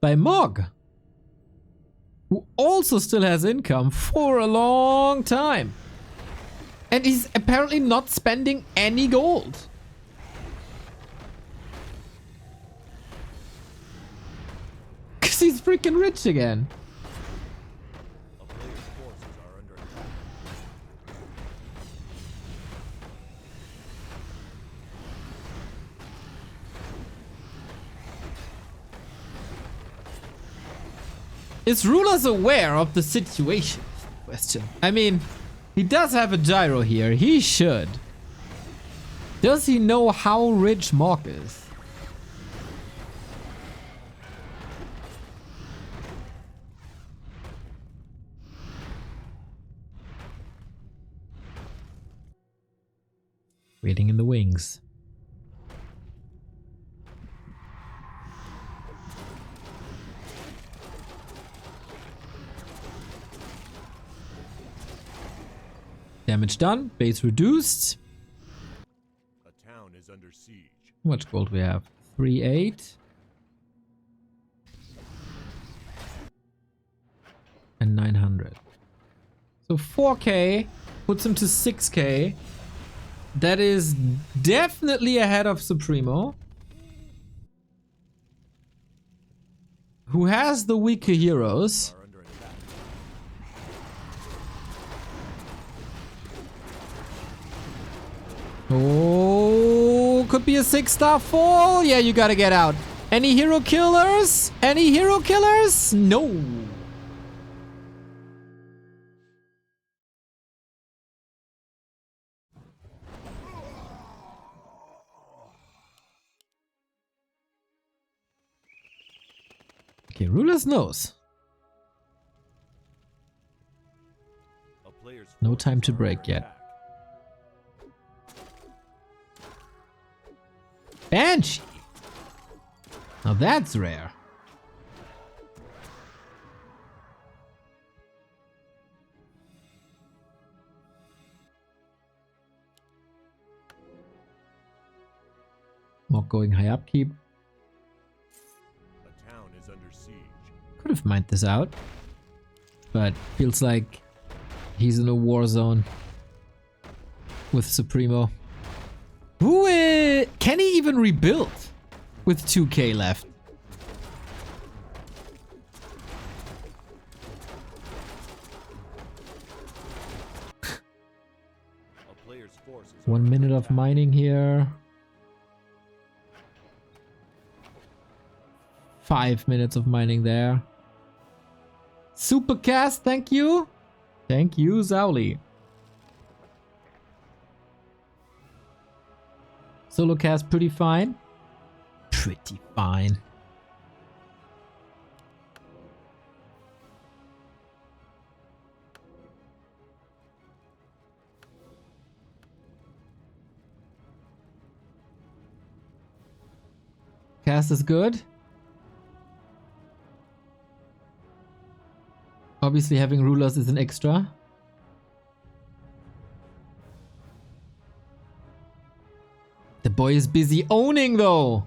by Mog, who also still has income for a long time. And he's apparently not spending any gold. He's freaking rich again. Is Rulers aware of the situation? Question. I mean, he does have a gyro here. He should. Does he know how rich Mog is? Waiting in the wings. Damage done. Base reduced. A town is under siege. How much gold we have? 3.8. and 900. So 4k puts him to 6k. That is definitely ahead of Supremo, who has the weaker heroes. Are under attack. Oh, could be a 6-star fall. Yeah, you gotta get out. Any hero killers? Any hero killers? No. Okay, Rulers knows. A player's No forces time to are break under yet. attack. Banshee. Now that's rare. Not going high upkeep. A town is under siege. Could have mined this out, but feels like he's in a war zone with Supremo. Can he even rebuild with 2k left? A player's forces 1 minute of mining here. 5 minutes of mining there. Supercast, thank you. Thank you, Zauli. Solo cast pretty fine. Pretty fine. Cast is good. Obviously having rulers is an extra. The boy is busy owning though.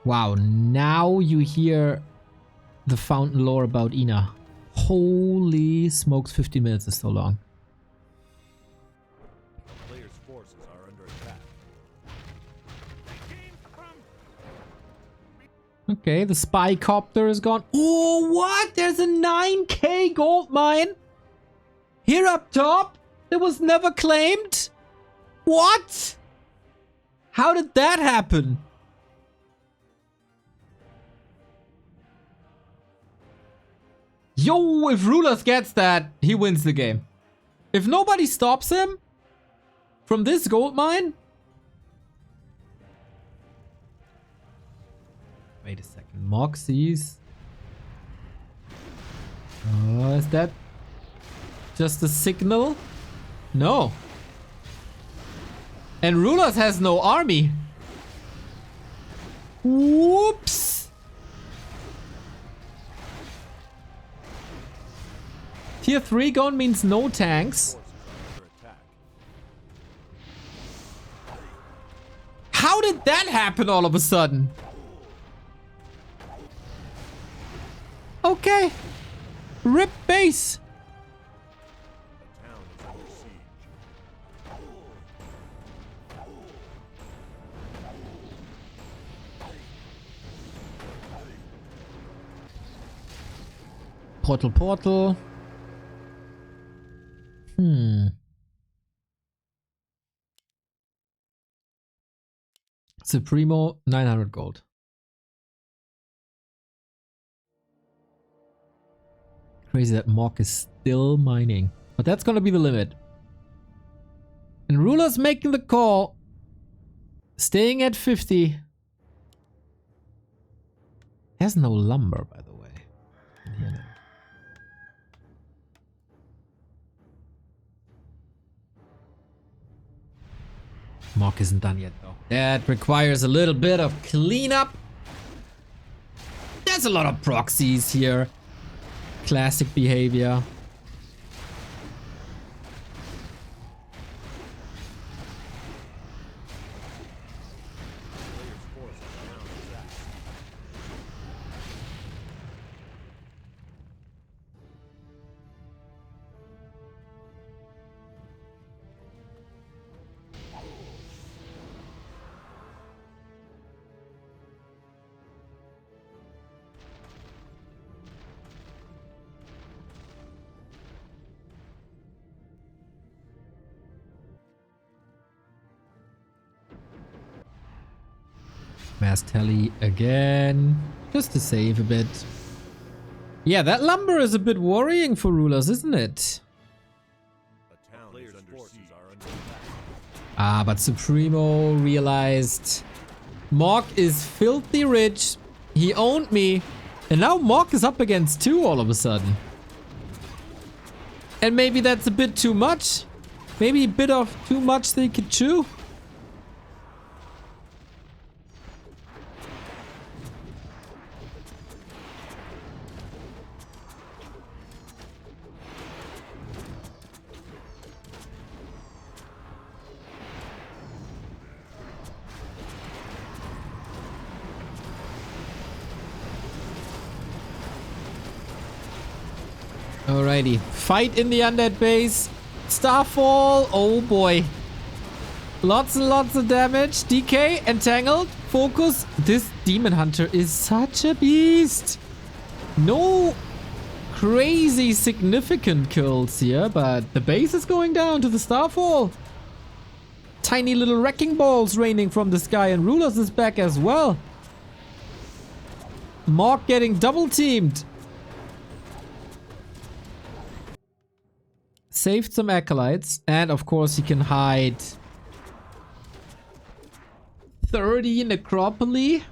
Wow, now you hear the fountain lore about Ina. Holy smokes, 50 minutes is so long. A player's forces are under attack. Okay, the spy copter is gone. Oh, what? There's a 9k gold mine here up top that was never claimed? What? How did that happen? Yo, if Rulers gets that, he wins the game. If nobody stops him from this gold mine. Wait a second. Moxies. Oh, is that just a signal? No. And Rulers has no army. Whoops. Tier 3 gone means no tanks. Forces are under attack. How did that happen all of a sudden? Okay. Rip base. A town is under siege. Portal. Supremo, 900 gold. Crazy that Mock is still mining. But that's gonna be the limit. And Ruler's making the call. Staying at 50. Has no lumber, by the way. Yeah. Mock isn't done yet though. That requires a little bit of cleanup. There's a lot of proxies here. Classic behavior. Mass tally again, just to save a bit. Yeah, that lumber is a bit worrying for rulers, isn't it? Ah, but Supremo realized Morg is filthy rich. He owned me. And now Morg is up against 2 all of a sudden. And maybe that's a bit too much. Maybe a bit of too much they could chew. Alrighty, fight in the undead base. Starfall, oh boy. Lots and lots of damage. DK, entangled, focus. This demon hunter is such a beast. No crazy significant kills here, but the base is going down to the Starfall. Tiny little wrecking balls raining from the sky, and Rulers is back as well. Morg getting double teamed. Saved some acolytes, and of course he can hide 30 necropoli.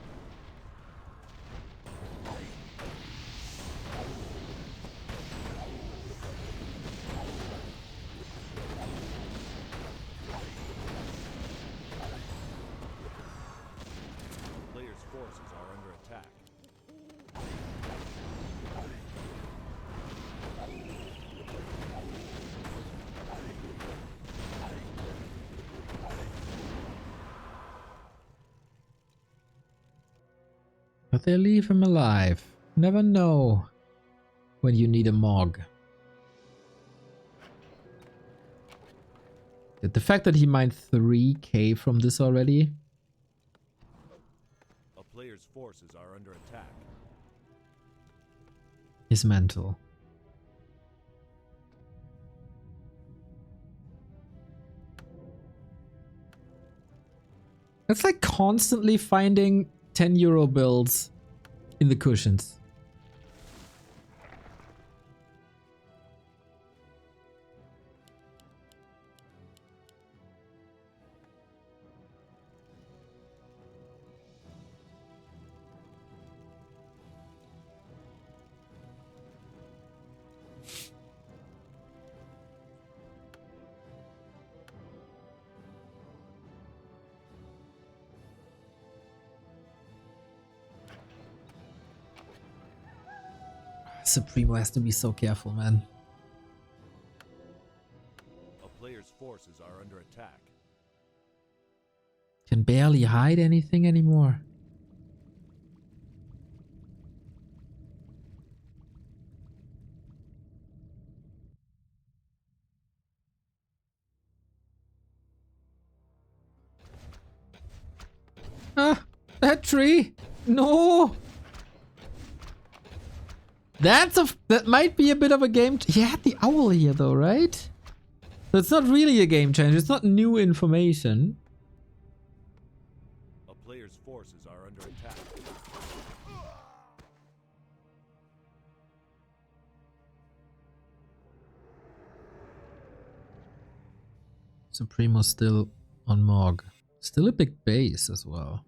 Players' forces are under attack. But they leave him alive. Never know when you need a Morg. The fact that he mined 3k from this already. A player's forces are under attack. Is mental. It's like constantly finding 10 euro bills in the cushions. Supremo has to be so careful, man. A player's forces are under attack. Can barely hide anything anymore. Ah, that tree! No! That might be a bit of a game. He had the owl here though, right? So it's not really a game change. It's not new information. A player's forces are under attack. Supremo still on Morg. Still a big base as well.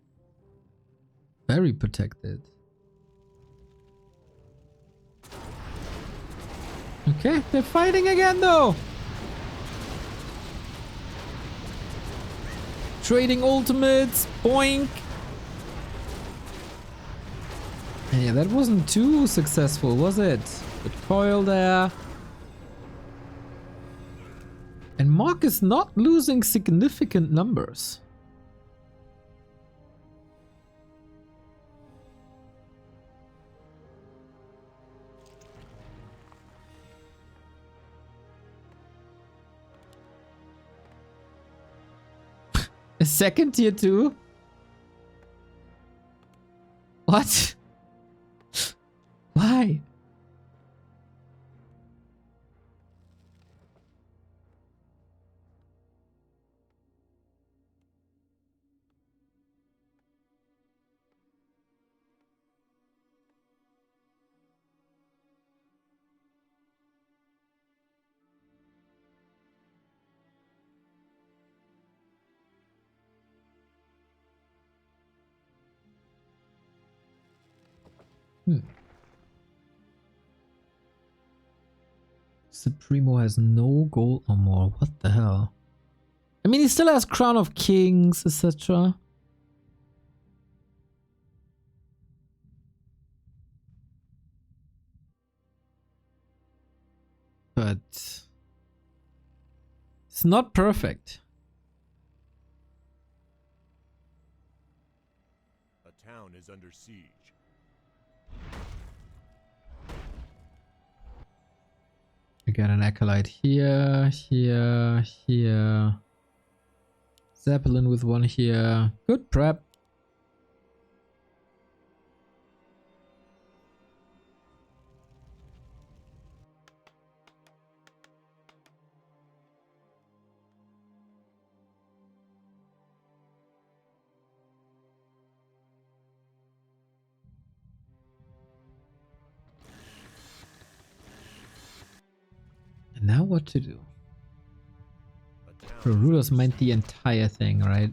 Very protected. Okay, they're fighting again though. Trading ultimates. Boink. Yeah, that wasn't too successful, was it? Good coil there. And Mark is not losing significant numbers. A second tier 2? What? Why? Primo has no gold or more. What the hell? I mean, he still has Crown of Kings, etc. But it's not perfect. A town is under siege. We got an Acolyte here, here, here. Zeppelin with one here. Good prep. And now what to do? The rulers meant the entire thing, right?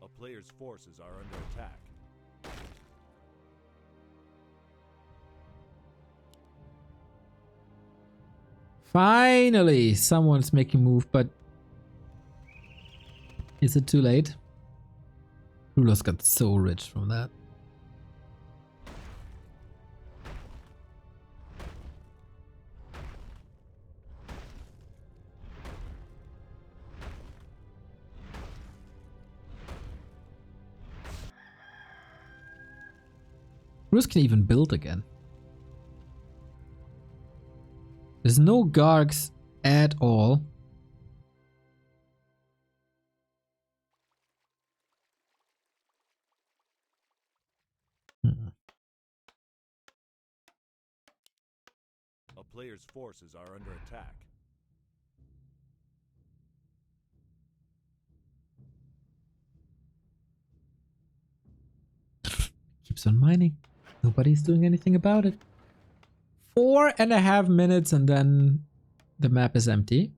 A player's forces are under attack. Finally, someone's making move, but is it too late? Rulers got so rich from that. Rulers can even build again. There's no Gargs at all. A player's forces are under attack. Keeps on mining. Nobody's doing anything about it. 4.5 minutes and then the map is empty.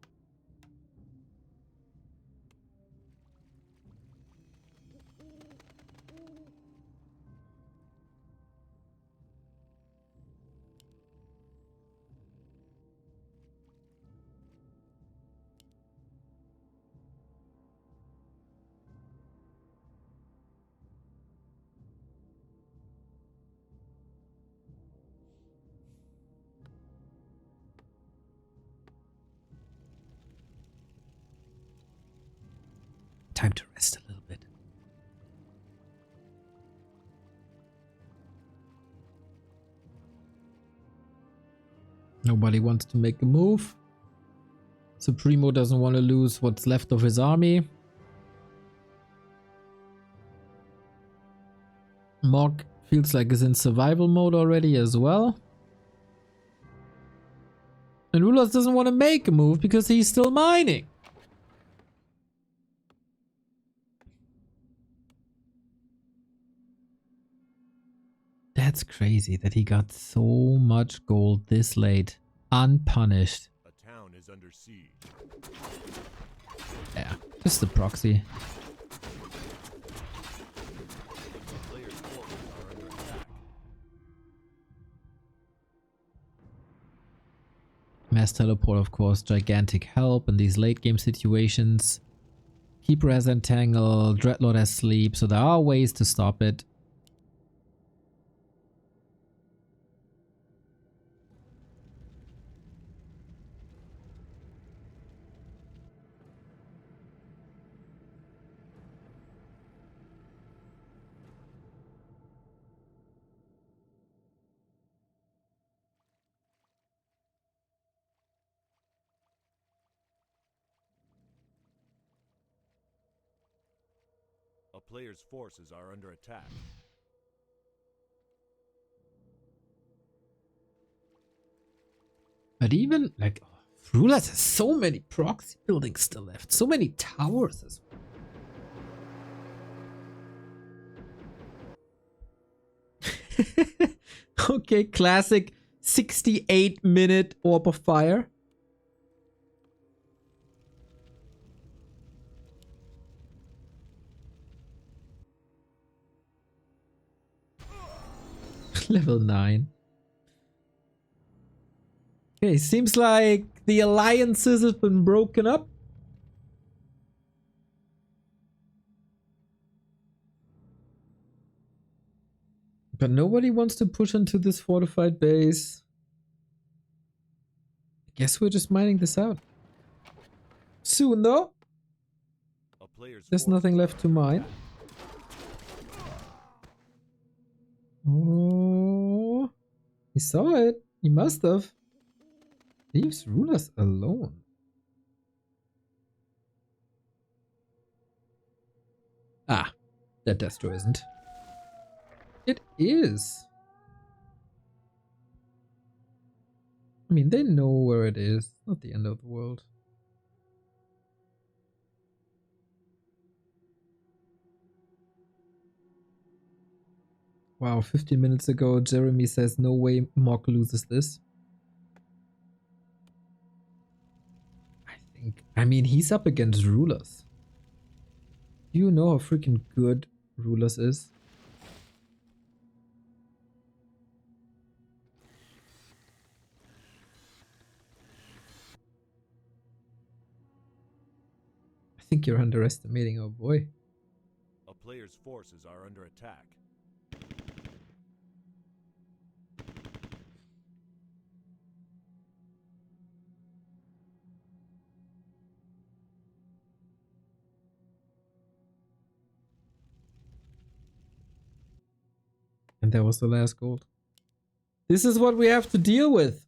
Time to rest a little bit. Nobody wants to make a move. So Primo doesn't want to lose what's left of his army. Mog feels like he's in survival mode already as well. And Rulers doesn't want to make a move because he's still mining. That's crazy that he got so much gold this late, unpunished. A town is under siege. Yeah, just a proxy. A player's forces are under attack. Mass teleport, of course, gigantic help in these late game situations. Keeper has Entangle, Dreadlord has Sleep, so there are ways to stop it. A player's forces are under attack. But even, like, Rulers has so many proxy buildings still left. So many towers as well. Okay, classic 68-minute Orb of Fire. Level 9. Okay, seems like the alliances have been broken up. But nobody wants to push into this fortified base. I guess we're just mining this out. Soon though. There's nothing left to mine. Oh, he saw it. He must have. Leaves Rulers alone. Ah, that Destro isn't. It is. I mean, they know where it is. It's not the end of the world. Wow, 15 minutes ago, Jeremy says no way Mock loses this. I mean, he's up against Rulers. Do you know how freaking good Rulers is? I think you're underestimating our boy. A player's forces are under attack. And that was the last gold. This is what we have to deal with.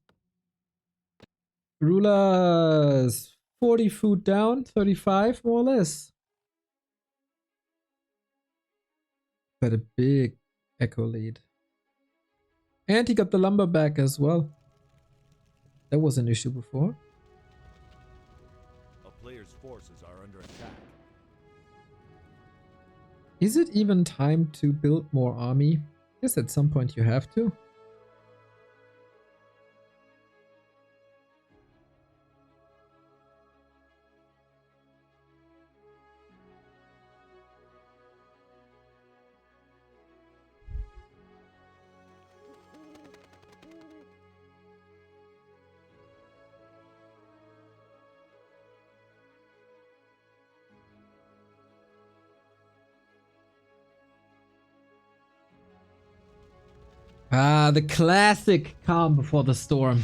Rulers 40 food down, 35 more or less. But a big echo lead. And he got the lumber back as well. That was an issue before. A player's forces are under attack. Is it even time to build more army? I guess at some point you have to. Ah, the classic calm before the storm.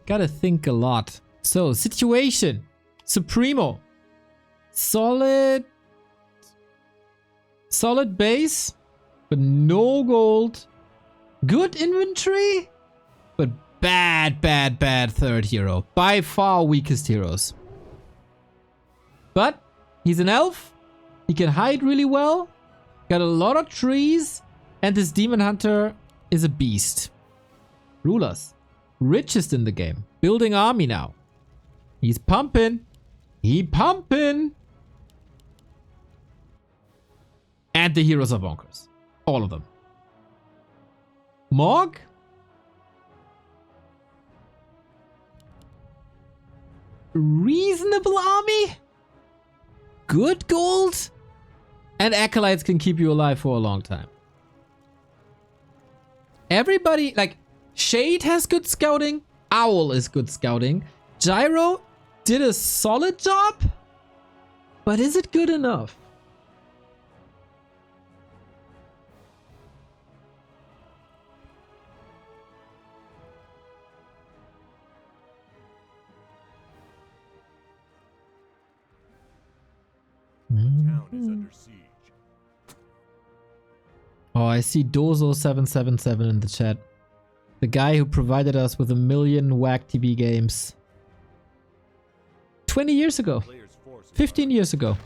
Gotta think a lot. So, situation. Supremo. Solid base, but no gold. Good inventory, but bad third hero. By far weakest heroes. But he's an elf. He can hide really well. Got a lot of trees. And this Demon Hunter is a beast. Rulers. Richest in the game. Building army now. He's pumping. He pumping. And the heroes are bonkers. All of them. Morg? Reasonable army? Good gold? And acolytes can keep you alive for a long time. Everybody, like, Shade has good scouting. Owl is good scouting. Gyro did a solid job. But is it good enough? The town is under siege. Oh, I see Dozo777 in the chat. The guy who provided us with 1 million WAC TV games. 20 years ago. 15 years ago.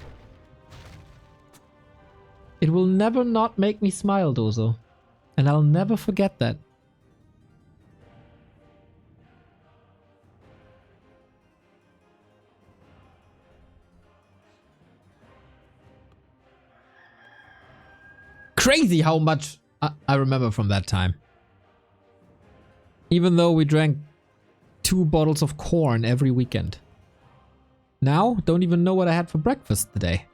It will never not make me smile, Dozo. And I'll never forget that. Crazy how much I remember from that time. Even though we drank 2 bottles of corn every weekend. Now, don't even know what I had for breakfast today.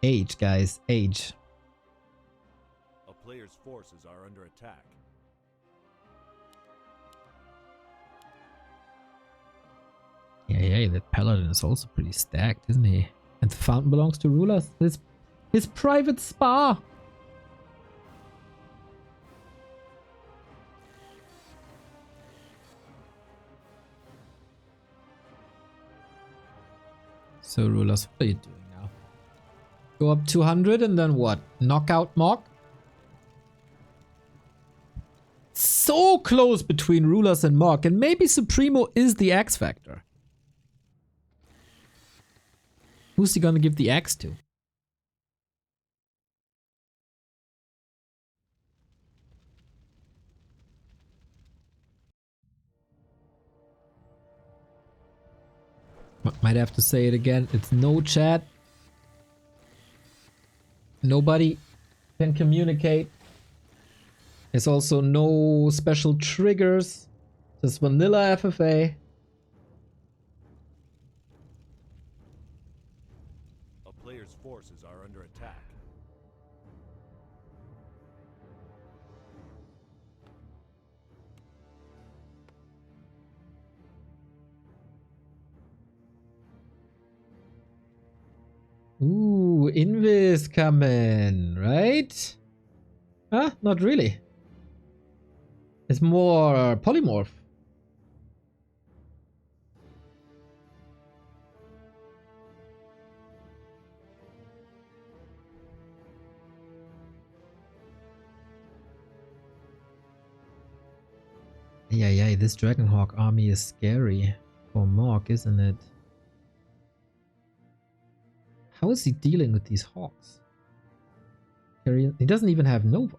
Age, guys, age. A player's forces are under attack. Yeah, that paladin is also pretty stacked, isn't he? And the fountain belongs to rulers. His private spa. So rulers, what are you doing now? Go up 200 and then what? Knockout mock? So close between rulers and mock, and maybe Supremo is the X factor. Who's he gonna give the X to? Might have to say it again. It's no chat. Nobody can communicate. There's also no special triggers. Just vanilla FFA. A player's forces are under attack. Ooh, Invis coming, right? Huh? Not really. It's more polymorph. Yeah, this Dragonhawk army is scary for Morg, isn't it? How is he dealing with these hawks? He doesn't even have Nova.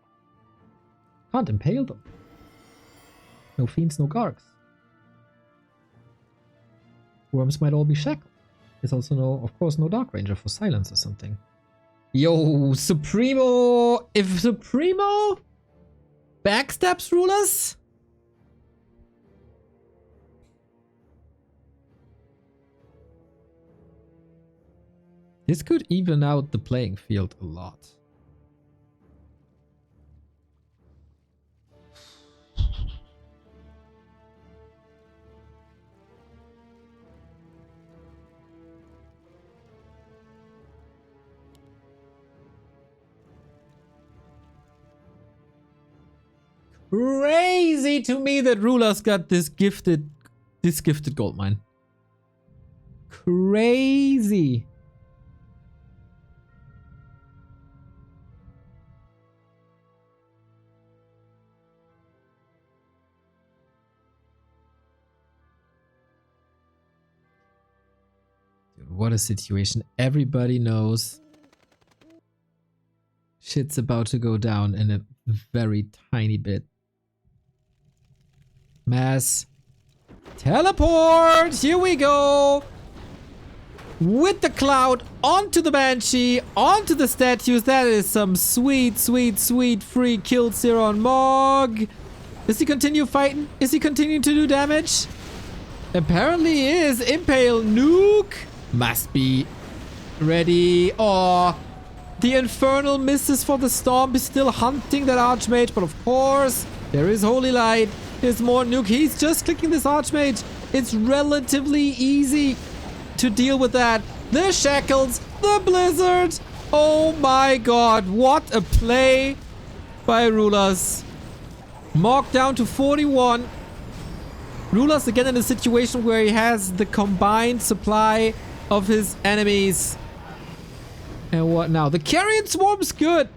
Can't impale them. No fiends, no gargs. Worms might all be shackled. There's also no, of course, no Dark Ranger for silence or something. Yo, Supremo! If Supremo backstabs rulers? This could even out the playing field a lot. Crazy to me that rulers got this gifted gold mine. Crazy. What a situation. Everybody knows shit's about to go down in a very tiny bit. Mass teleport! Here we go! With the cloud onto the Banshee, onto the statues. That is some sweet, sweet, sweet free kills here on Morg. Does he continue fighting? Is he continuing to do damage? Apparently he is. Impale nuke. Must be ready. Oh, the Infernal misses for the Storm. Is still hunting that Archmage, but of course, there is Holy Light. There's more nuke. He's just clicking this Archmage. It's relatively easy to deal with that. The shackles, the blizzard. Oh my god, what a play by Rulers. Morg down to 41. Rulers again in a situation where he has the combined supply of his enemies. And what now? The carrion swarm's good.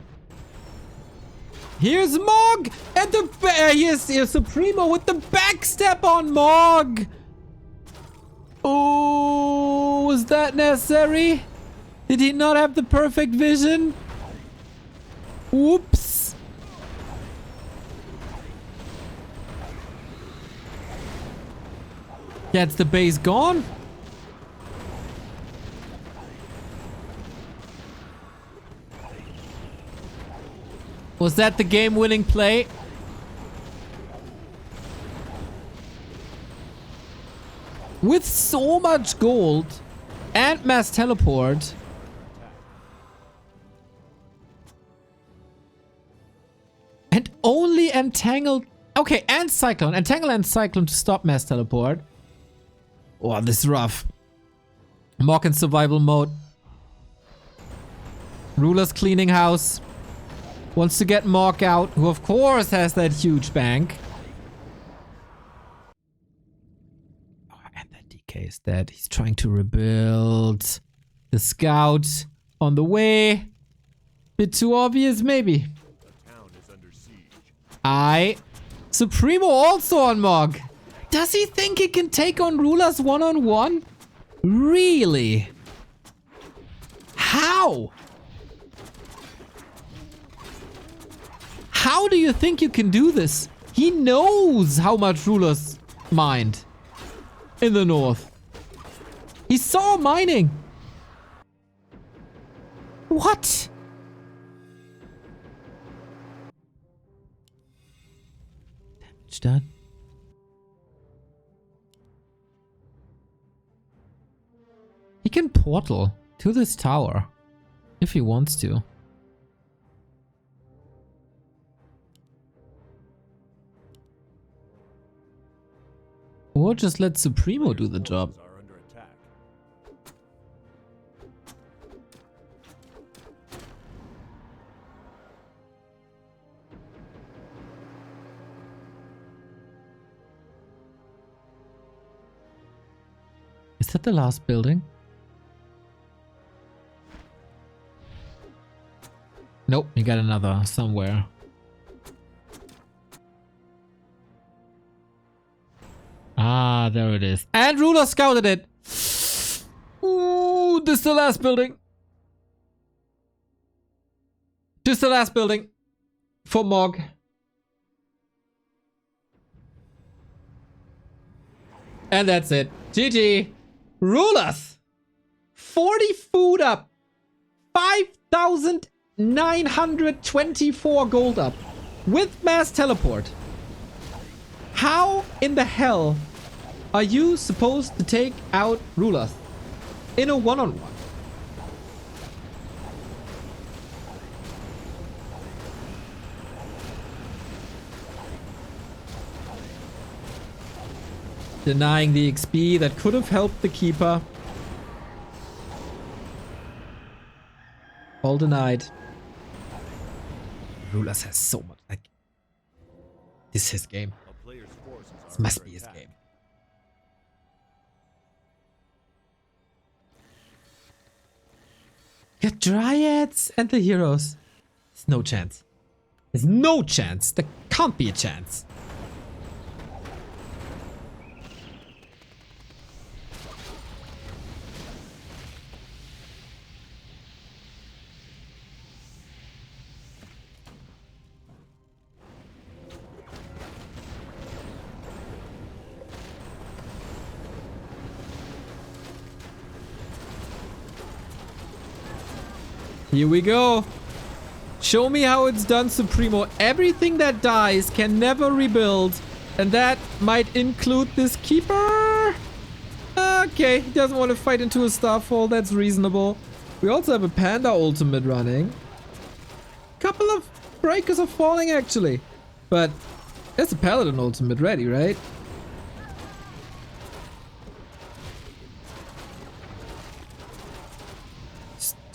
Here's Morg and the here's the Primo with the backstep on Morg. Oh, was that necessary? Did he not have the perfect vision? Whoops. That's the base gone. Was that the game-winning play? With so much gold and mass teleport. And only entangled. Okay, and cyclone. Entangle and cyclone to stop mass teleport. Oh, this is rough. Morg in survival mode. Ruler's cleaning house. Wants to get Morg out, who of course has that huge bank. Oh, and that DK is dead. He's trying to rebuild. The scout on the way. Bit too obvious, maybe. The town is under siege. Supremo also on Morg. Does he think he can take on Rulers one-on-one? Really? How? How do you think you can do this? He knows how much Rulers mined in the north. He saw mining. What? Damage done. He can portal to this tower if he wants to. Or just let Supremo do the job. Are under attack. Is that the last building? Nope, you got another somewhere. Ah, there it is. And Ruler scouted it. Ooh, this is the last building. This is the last building for Morg. And that's it. GG. Rulers. 40 food up. 5,924 gold up. With mass teleport. How in the hell are you supposed to take out Rulers in a one-on-one? Denying the XP that could have helped the keeper. All denied. Rulers has so much. Like, this is his game. This must be his game. Get Dryads and the heroes. There's no chance. There's no chance. There can't be a chance. Here we go. Show me how it's done, Supremo. Everything that dies can never rebuild. And that might include this keeper. Okay, he doesn't want to fight into a starfall. That's reasonable. We also have a panda ultimate running. Couple of breakers are falling, actually. But there's a paladin ultimate ready, right?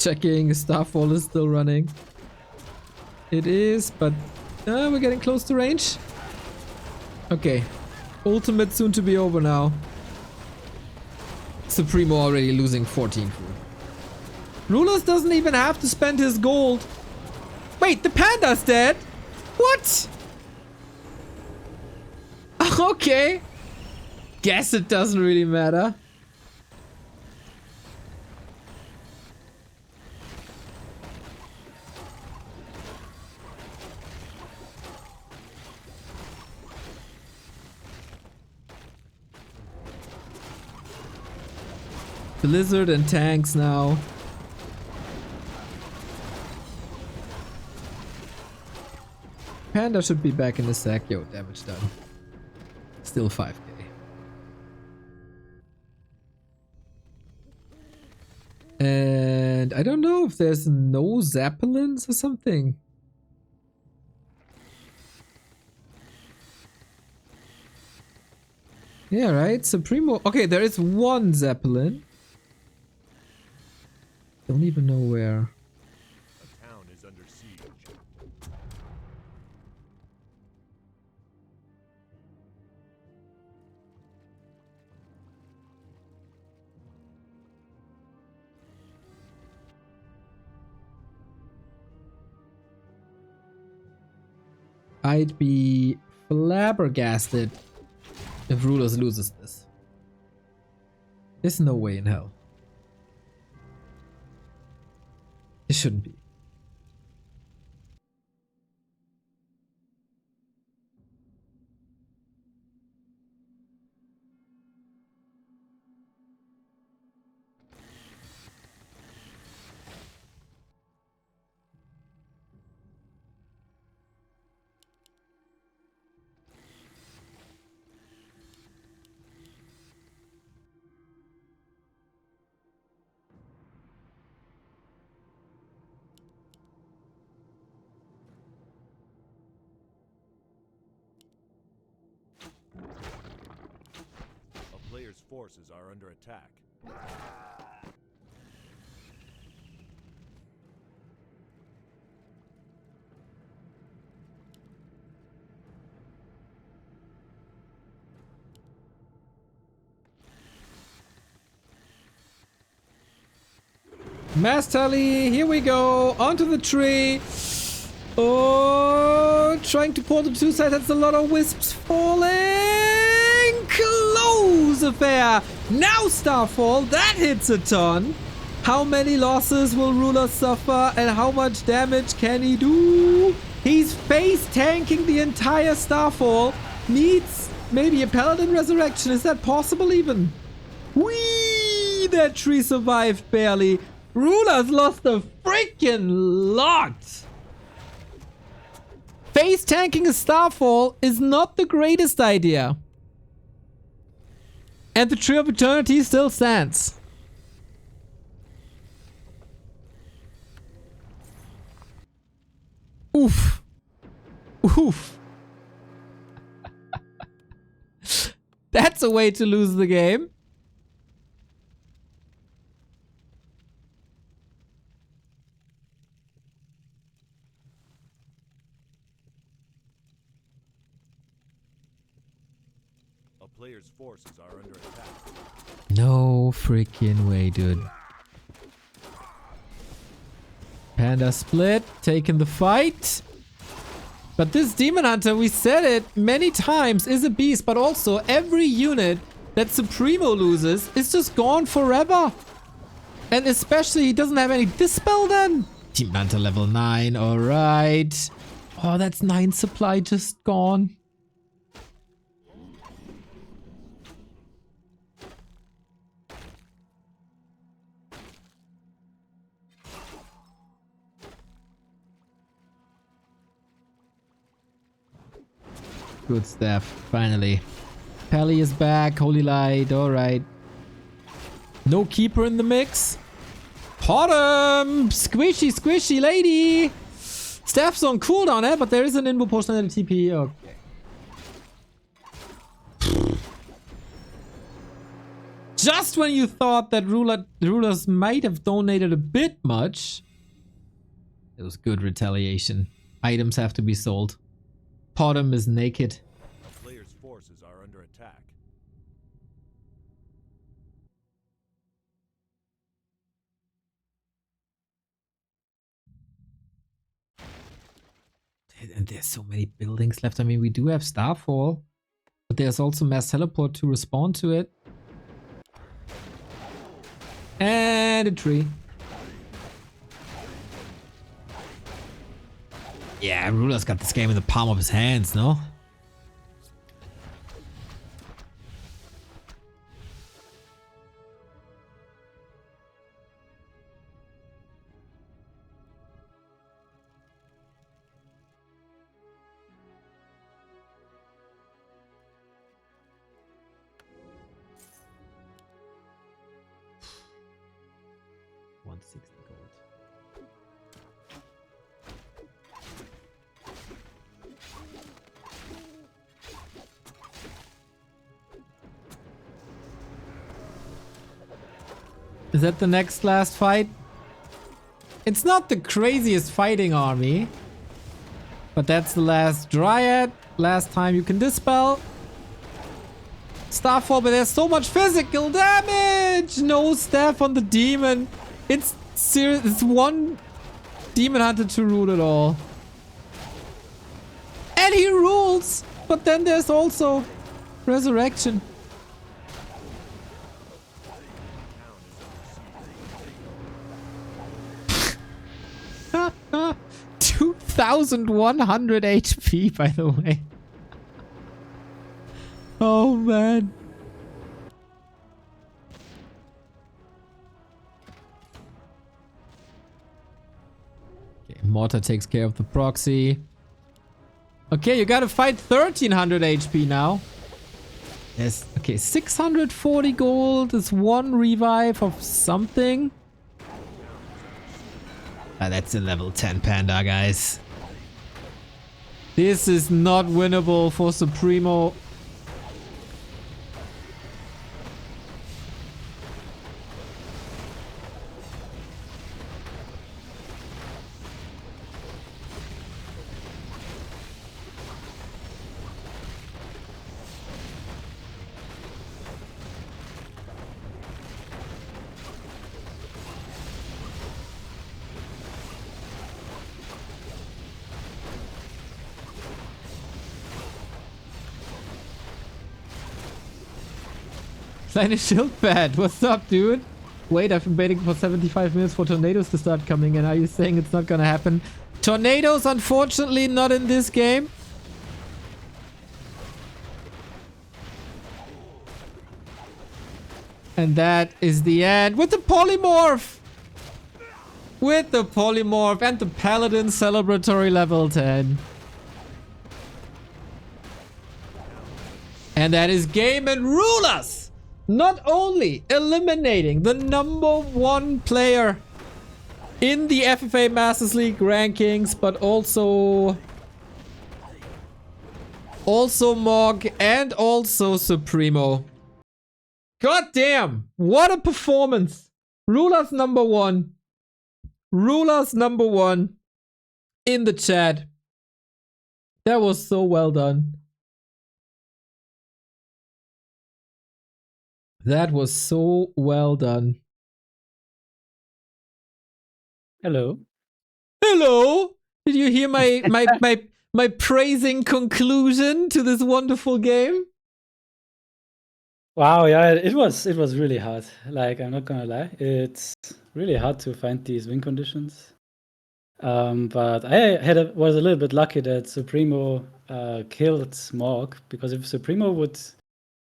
Checking, Starfall is still running. It is, but we're getting close to range. Okay. Ultimate soon to be over now. Supremo already losing 14 crew. Rulers doesn't even have to spend his gold. Wait, the panda's dead? What? Okay. Guess it doesn't really matter. Blizzard and tanks now. Panda should be back in the sack. Yo, damage done. Still 5k. And I don't know if there's no Zeppelins or something. Yeah, right? Supremo. Okay, there is one Zeppelin. Don't even know where. A town is under siege. I'd be flabbergasted if Rulers loses this. There's no way in hell. It shouldn't be. Players' forces are under attack. Mass tally, here we go, onto the tree. Oh, trying to pull the two sides, that's a lot of wisps falling. Close affair. Now Starfall, that hits a ton. How many losses will Ruler suffer and how much damage can he do? He's face tanking the entire Starfall. Needs maybe a Paladin Resurrection. Is that possible even? Whee! That tree survived barely. Ruler's lost a freaking lot. Face tanking a Starfall is not the greatest idea. And the Tree of Eternity still stands. Oof. Oof. That's a way to lose the game. Players' forces are under attack. No freaking way, dude. Panda split, taking the fight. But this Demon Hunter, we said it many times, is a beast, but also every unit that Supremo loses is just gone forever. And especially he doesn't have any Dispel then. Demon Hunter level 9, alright. Oh, that's 9 supply just gone. Good stuff, finally. Pally is back, Holy Light, alright. No Keeper in the mix. Bottom! Squishy, squishy lady! Staff's on cooldown, but there is an invo potion and a TP, okay. Just when you thought that rulers might have donated a bit much, it was good retaliation. Items have to be sold. Potom is naked. A player's forces are under attack. And there's so many buildings left. I mean, we do have Starfall, but there's also mass teleport to respond to it. And a tree. Yeah, Ruler's got this game in the palm of his hands, no? Is that the next last fight? It's not the craziest fighting army, but that's the last Dryad. Last time you can dispel. Starfall, but there's so much physical damage! No staff on the demon. It's serious. It's one demon hunter to rule it all. And he rules! But then there's also resurrection. 2,100 HP, by the way. Oh, man. Okay, Mortar takes care of the proxy. Okay, you gotta fight 1,300 HP now. Yes. Okay, 640 gold is one revive of something. That's a level 10 panda, guys. This is not winnable for Supremo. Kleine Schildpad, what's up, dude? Wait, I've been waiting for 75 minutes for tornadoes to start coming in. Are you saying it's not gonna happen? Tornadoes, unfortunately, not in this game. And that is the end with the polymorph! With the polymorph and the paladin celebratory level 10. And that is game and rulers! Not only eliminating the #1 player in the FFA Masters League rankings, but also Mog and also Supremo. God damn, what a performance. Rulers #1. Rulers #1 in the chat. That was so well done. That was so well done. Hello. Hello! Did you hear my praising conclusion to this wonderful game? Wow, yeah, it was really hard. Like, I'm not gonna lie, it's really hard to find these win conditions. But I was a little bit lucky that Supremo killed Morg, because if Supremo would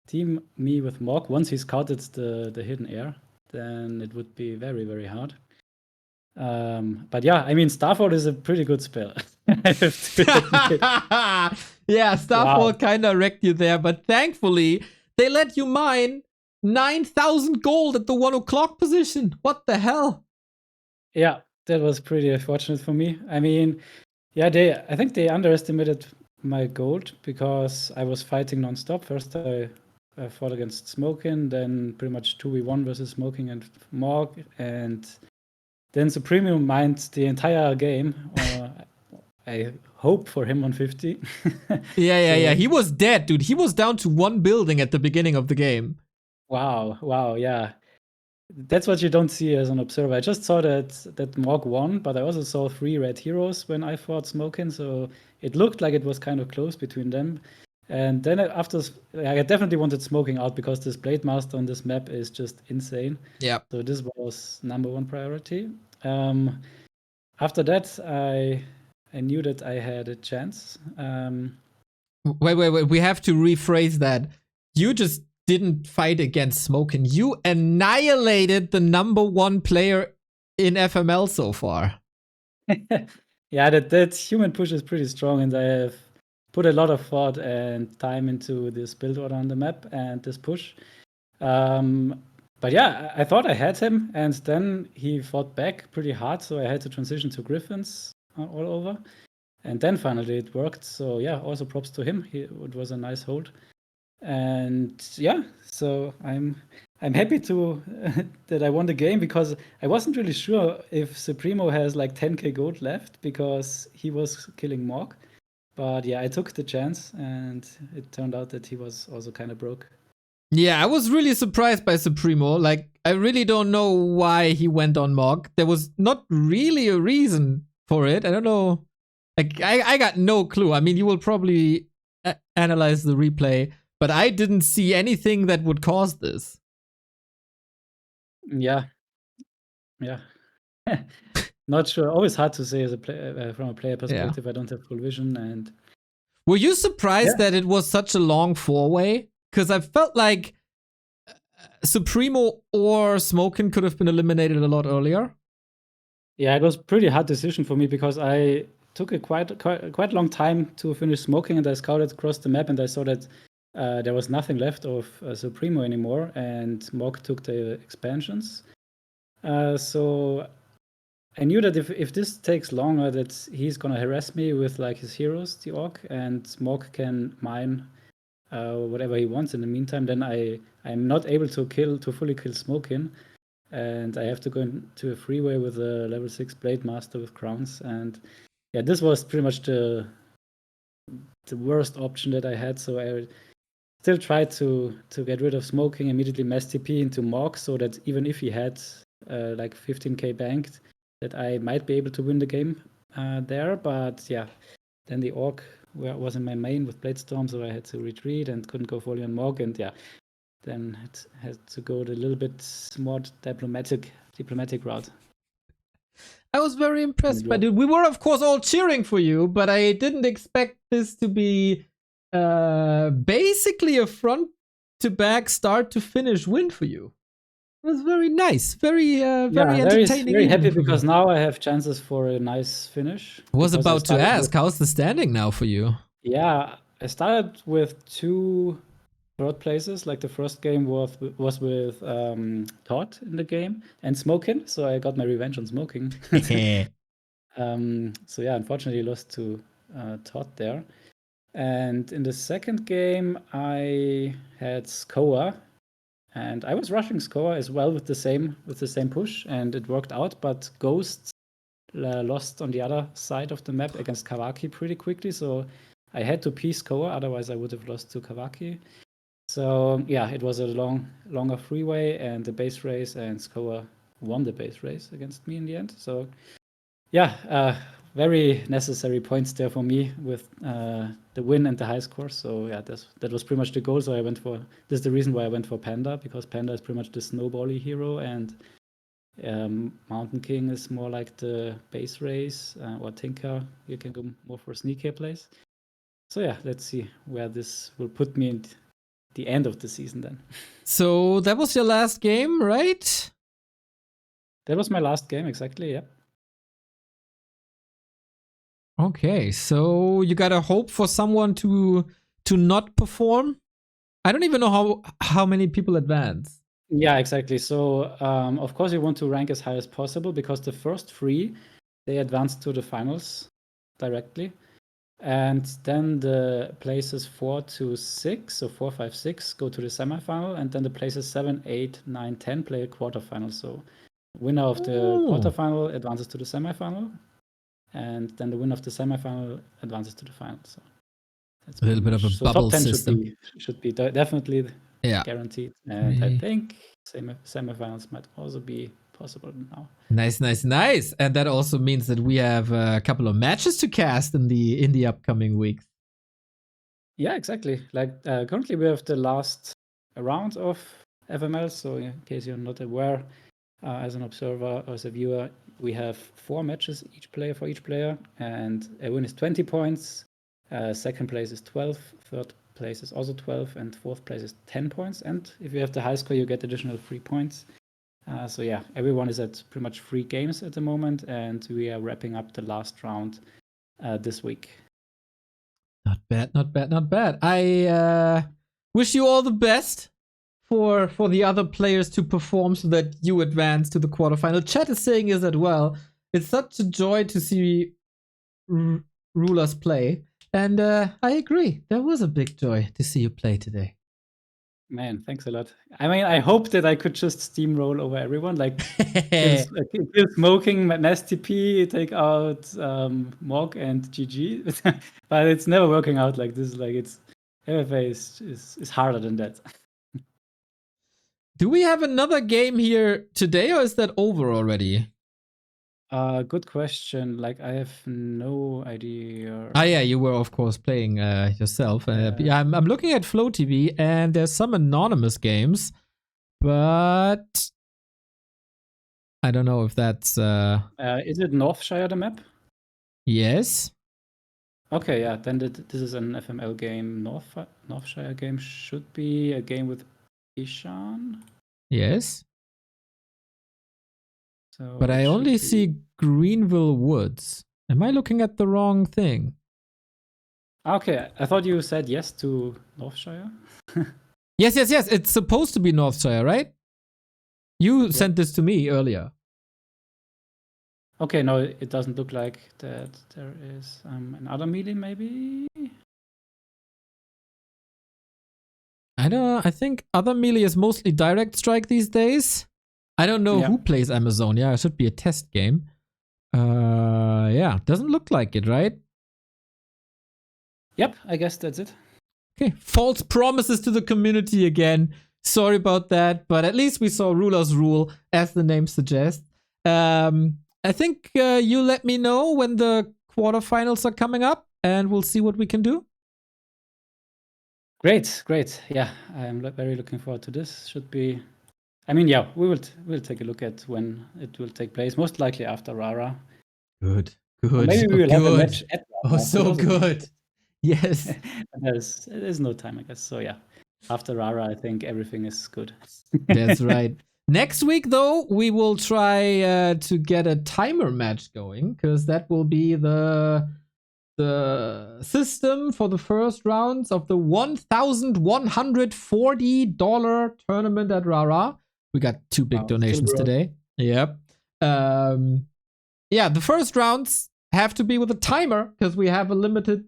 team me with Morg once he scouted the hidden air, then it would be very, very hard. But yeah, I mean, Starfall is a pretty good spell. I have to admit. Yeah, Starfall Wow. kind of wrecked you there, but thankfully they let you mine 9,000 gold at the 1 o'clock position. What the hell? Yeah, that was pretty unfortunate for me. I mean, yeah, I think they underestimated my gold because I was fighting non-stop. First I fought against Smokin, then pretty much 2v1 versus Smoking and Morg, and then Supremo mined the entire game. I hope for him on 50. Yeah. He was dead, dude. He was down to one building at the beginning of the game. Wow, yeah. That's what you don't see as an observer. I just saw that Morg won, but I also saw 3 red heroes when I fought Smokin, so it looked like it was kind of close between them. And then after, I definitely wanted Smoking out because this Blade Master on this map is just insane. Yeah. So this was #1 priority. After that, I knew that I had a chance. Wait. We have to rephrase that. You just didn't fight against Smokin. You annihilated the #1 player in FML so far. Yeah, that human push is pretty strong, and I have put a lot of thought and time into this build order on the map and this push. But yeah, I thought I had him, and then he fought back pretty hard, so I had to transition to Griffins all over. And then finally it worked. So yeah, also props to him. It was a nice hold. And yeah, so I'm happy to that I won the game, because I wasn't really sure if Supremo has like 10k gold left because he was killing Morg. But yeah, I took the chance, and it turned out that he was also kind of broke. Yeah, I was really surprised by Supremo. Like, I really don't know why he went on Morg. There was not really a reason for it. I don't know. Like, I got no clue. I mean, you will probably analyze the replay, but I didn't see anything that would cause this. Yeah. Not sure. Always hard to say as a from a player perspective. I don't have full vision. And were you surprised that it was such a long 4-way? Because I felt like Supremo or Smokin could have been eliminated a lot earlier. Yeah, it was a pretty hard decision for me because I took a quite long time to finish Smoking, and I scouted across the map, and I saw that there was nothing left of Supremo anymore, and Morg took the expansions. So I knew that if this takes longer, that he's gonna harass me with like his heroes, the Orc, and Morg can mine whatever he wants in the meantime. Then I'm not able to fully kill Smokin, and I have to go into a freeway with a level 6 Blade Master with crowns. And yeah, this was pretty much the worst option that I had. So I still tried to get rid of Smoking, immediately mass TP into Morg, so that even if he had like 15k banked, that I might be able to win the game there. But yeah, then the Orc was in my main with Bladestorm, so I had to retreat and couldn't go fully on Morg. And yeah, then it had to go the little bit more diplomatic route. I was very impressed by it. We were, of course, all cheering for you, but I didn't expect this to be basically a front-to-back, start-to-finish win for you. It was very nice, very entertaining. Very happy because now I have chances for a nice finish. I was about to ask, how's the standing now for you? Yeah, I started with 2 third places. Like the first game was with Todd in the game and Smokin, so I got my revenge on Smoking. So yeah, unfortunately lost to Todd there. And in the second game, I had Skoa, and I was rushing Skoa as well with the same push, and it worked out. But Ghost lost on the other side of the map against Kawaki pretty quickly, so I had to piece Skoa, otherwise I would have lost to Kawaki. So yeah, it was a longer freeway and the base race, and Skoa won the base race against me in the end. So yeah, very necessary points there for me with the win and the high score. So yeah, that was pretty much the goal. So this is the reason why I went for Panda, because Panda is pretty much the snowbally hero, and Mountain King is more like the base race, or Tinker. You can go more for sneakier plays. So yeah, let's see where this will put me in the end of the season then. So that was your last game, right? That was my last game, exactly, yeah. Okay, so you gotta hope for someone to not perform? I don't even know how many people advance. Yeah, exactly. So of course you want to rank as high as possible, because the first 3, they advance to the finals directly. And then the places 4 to 6, so 4, 5, 6 go to the semifinal, and then the places 7, 8, 9, 10 play a quarterfinal. So winner of the quarterfinal advances to the semifinal, and then the winner of the semifinal advances to the final. So that's A little bit of a so bubble top 10 system. should be definitely Yeah. guaranteed, and I think semifinals might also be possible now. Nice, nice, nice. And that also means that we have a couple of matches to cast in the upcoming weeks. Yeah, exactly. Like currently we have the last round of FML. So in case you're not aware, as an observer or as a viewer, we have 4 matches for each player, and a win is 20 points. Second place is 12. Third place is also 12, and fourth place is 10 points. And if you have the high score, you get additional 3 points. So yeah, everyone is at pretty much 3 games at the moment, and we are wrapping up the last round this week. Not bad, not bad, not bad. I wish you all the best for the other players to perform so that you advance to the quarterfinal. Chat is saying is as well. It's such a joy to see rulers play, and I agree. There was a big joy to see you play today. Man, thanks a lot. I mean, I hope that I could just steamroll over everyone, like kill smoking, mass TP, take out Mog and GG, but it's never working out like this. Like it's FFA is harder than that. Do we have another game here today, or is that over already? Good question. Like I have no idea. Ah, yeah, you were of course playing yourself. Yeah, I'm looking at Flow TV, and there's some anonymous games, but I don't know if that's. Is it Northshire the map? Yes. Okay, yeah. Then this is an FML game. Northshire game should be a game with Ishan. Yes. So But I only be... see Greenville Woods. Am I looking at the wrong thing? Okay, I thought you said yes to Northshire. Yes, yes, yes. It's supposed to be Northshire, right? You sent this to me earlier. Okay, no, it doesn't look like that. There is another melee, maybe. I don't know. I think other melee is mostly direct strike these days. I don't know who plays Amazon. Yeah, it should be a test game. Yeah, doesn't look like it, right? Yep, I guess that's it. Okay, false promises to the community again. Sorry about that, but at least we saw Ruler's Rule, as the name suggests. I think you let me know when the quarterfinals are coming up, and we'll see what we can do. Great. Yeah, I'm very looking forward to this. Should be. I mean, yeah, we'll take a look at when it will take place. Most likely after Rara. Good. Or maybe we will have a match at Rara. Oh, so good. Yes. There's no time, I guess. So yeah, after Rara, I think everything is good. That's right. Next week, though, we will try to get a timer match going, because that will be the system for the first rounds of the $1,140 tournament at Rara. We got 2 big donations today. Yep. Yeah, the first rounds have to be with a timer, because we have a limited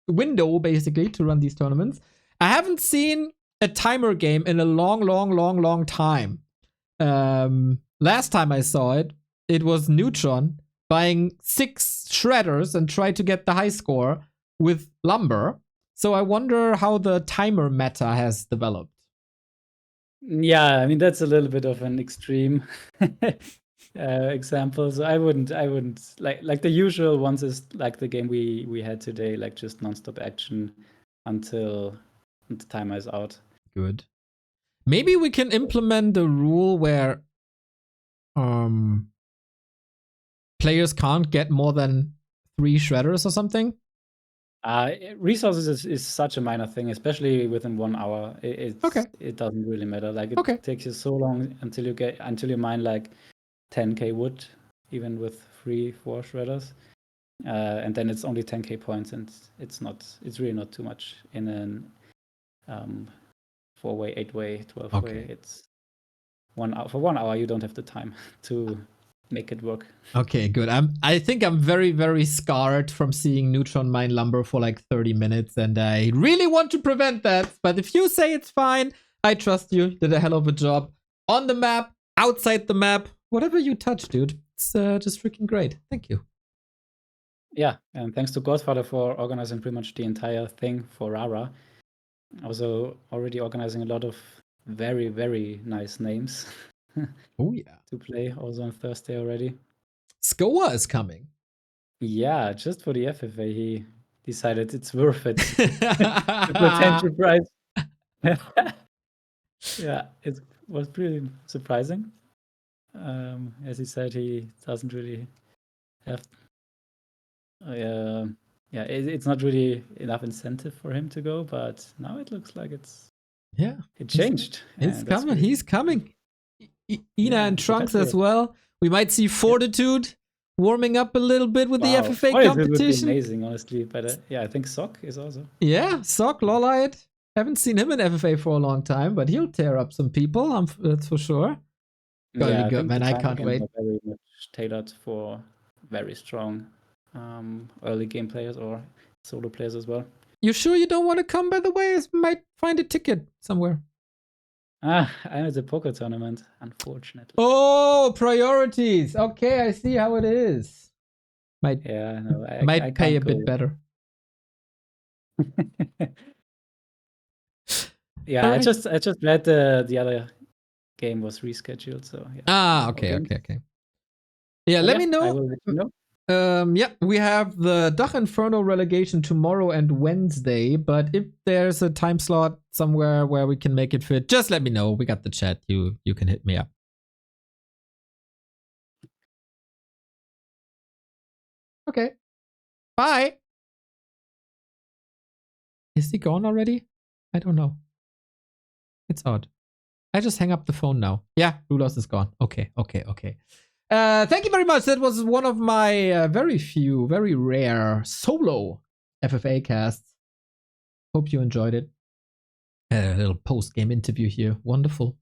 window, basically, to run these tournaments. I haven't seen a timer game in a long time. Last time I saw it, it was Neutron buying 6 shredders and try to get the high score with lumber. So I wonder how the timer meta has developed. Yeah, I mean that's a little bit of an extreme example. So I wouldn't like the usual ones is like the game we had today, like just non-stop action until the timer is out. Good. Maybe we can implement a rule where players can't get more than 3 shredders or something. Resources is such a minor thing, especially within 1 hour. It doesn't really matter. Like it takes you so long until you mine like 10k wood, even with 3-4 shredders, and then it's only 10k points, and it's really not too much in an 4-way, 8-way, 12-way. It's 1 hour. For 1 hour, you don't have the time to make it work. Okay, good. I think I'm very, very scarred from seeing Neutron Mine Lumber for like 30 minutes, and I really want to prevent that. But if you say it's fine, I trust you. Did a hell of a job. On the map, outside the map, whatever you touch, dude. It's just freaking great. Thank you. Yeah, and thanks to Godfather for organizing pretty much the entire thing for Rara. Also already organizing a lot of very, very nice names Oh, yeah. to play also on Thursday already. Skoa is coming. Yeah, just for the FFA, he decided it's worth it. The potential prize. Yeah, it was pretty surprising. As he said, he doesn't really have. Yeah, it's not really enough incentive for him to go, but now it looks like it changed. It's and that's coming. really- He's coming. Ina Yeah, and Trunks as potential. well. We might see Fortitude warming up a little bit with the Wow. FFA Fortitude would be competition. amazing, honestly. But yeah, I think Sock is also. Yeah, Sock, Lolite. Haven't seen him in FFA for a long time, but he'll tear up some people. That's for sure. Gonna be I good, think man. the I time can't games wait. are very much tailored for very strong early game players or solo players as well. You sure you don't want to come, by the way? I might find a ticket somewhere. I'm at the poker tournament, unfortunately. Oh, priorities. Okay, I see how it is. Might Yeah, no, might I pay can't a bit go. better. Yeah, All I right. just read the other game was rescheduled, so yeah. Ah, no okay, games. okay. Yeah, But let yeah, me know. I will let you know. Yeah, we have the Dach Inferno relegation tomorrow and Wednesday, but if there's a time slot somewhere where we can make it fit, just let me know. We got the chat. You can hit me up. Okay. Bye. Is he gone already? I don't know. It's odd. I just hang up the phone now. Yeah, Rulos is gone. Okay. Thank you very much. That was one of my very rare solo FFA casts. Hope you enjoyed it. A little post-game interview here. Wonderful.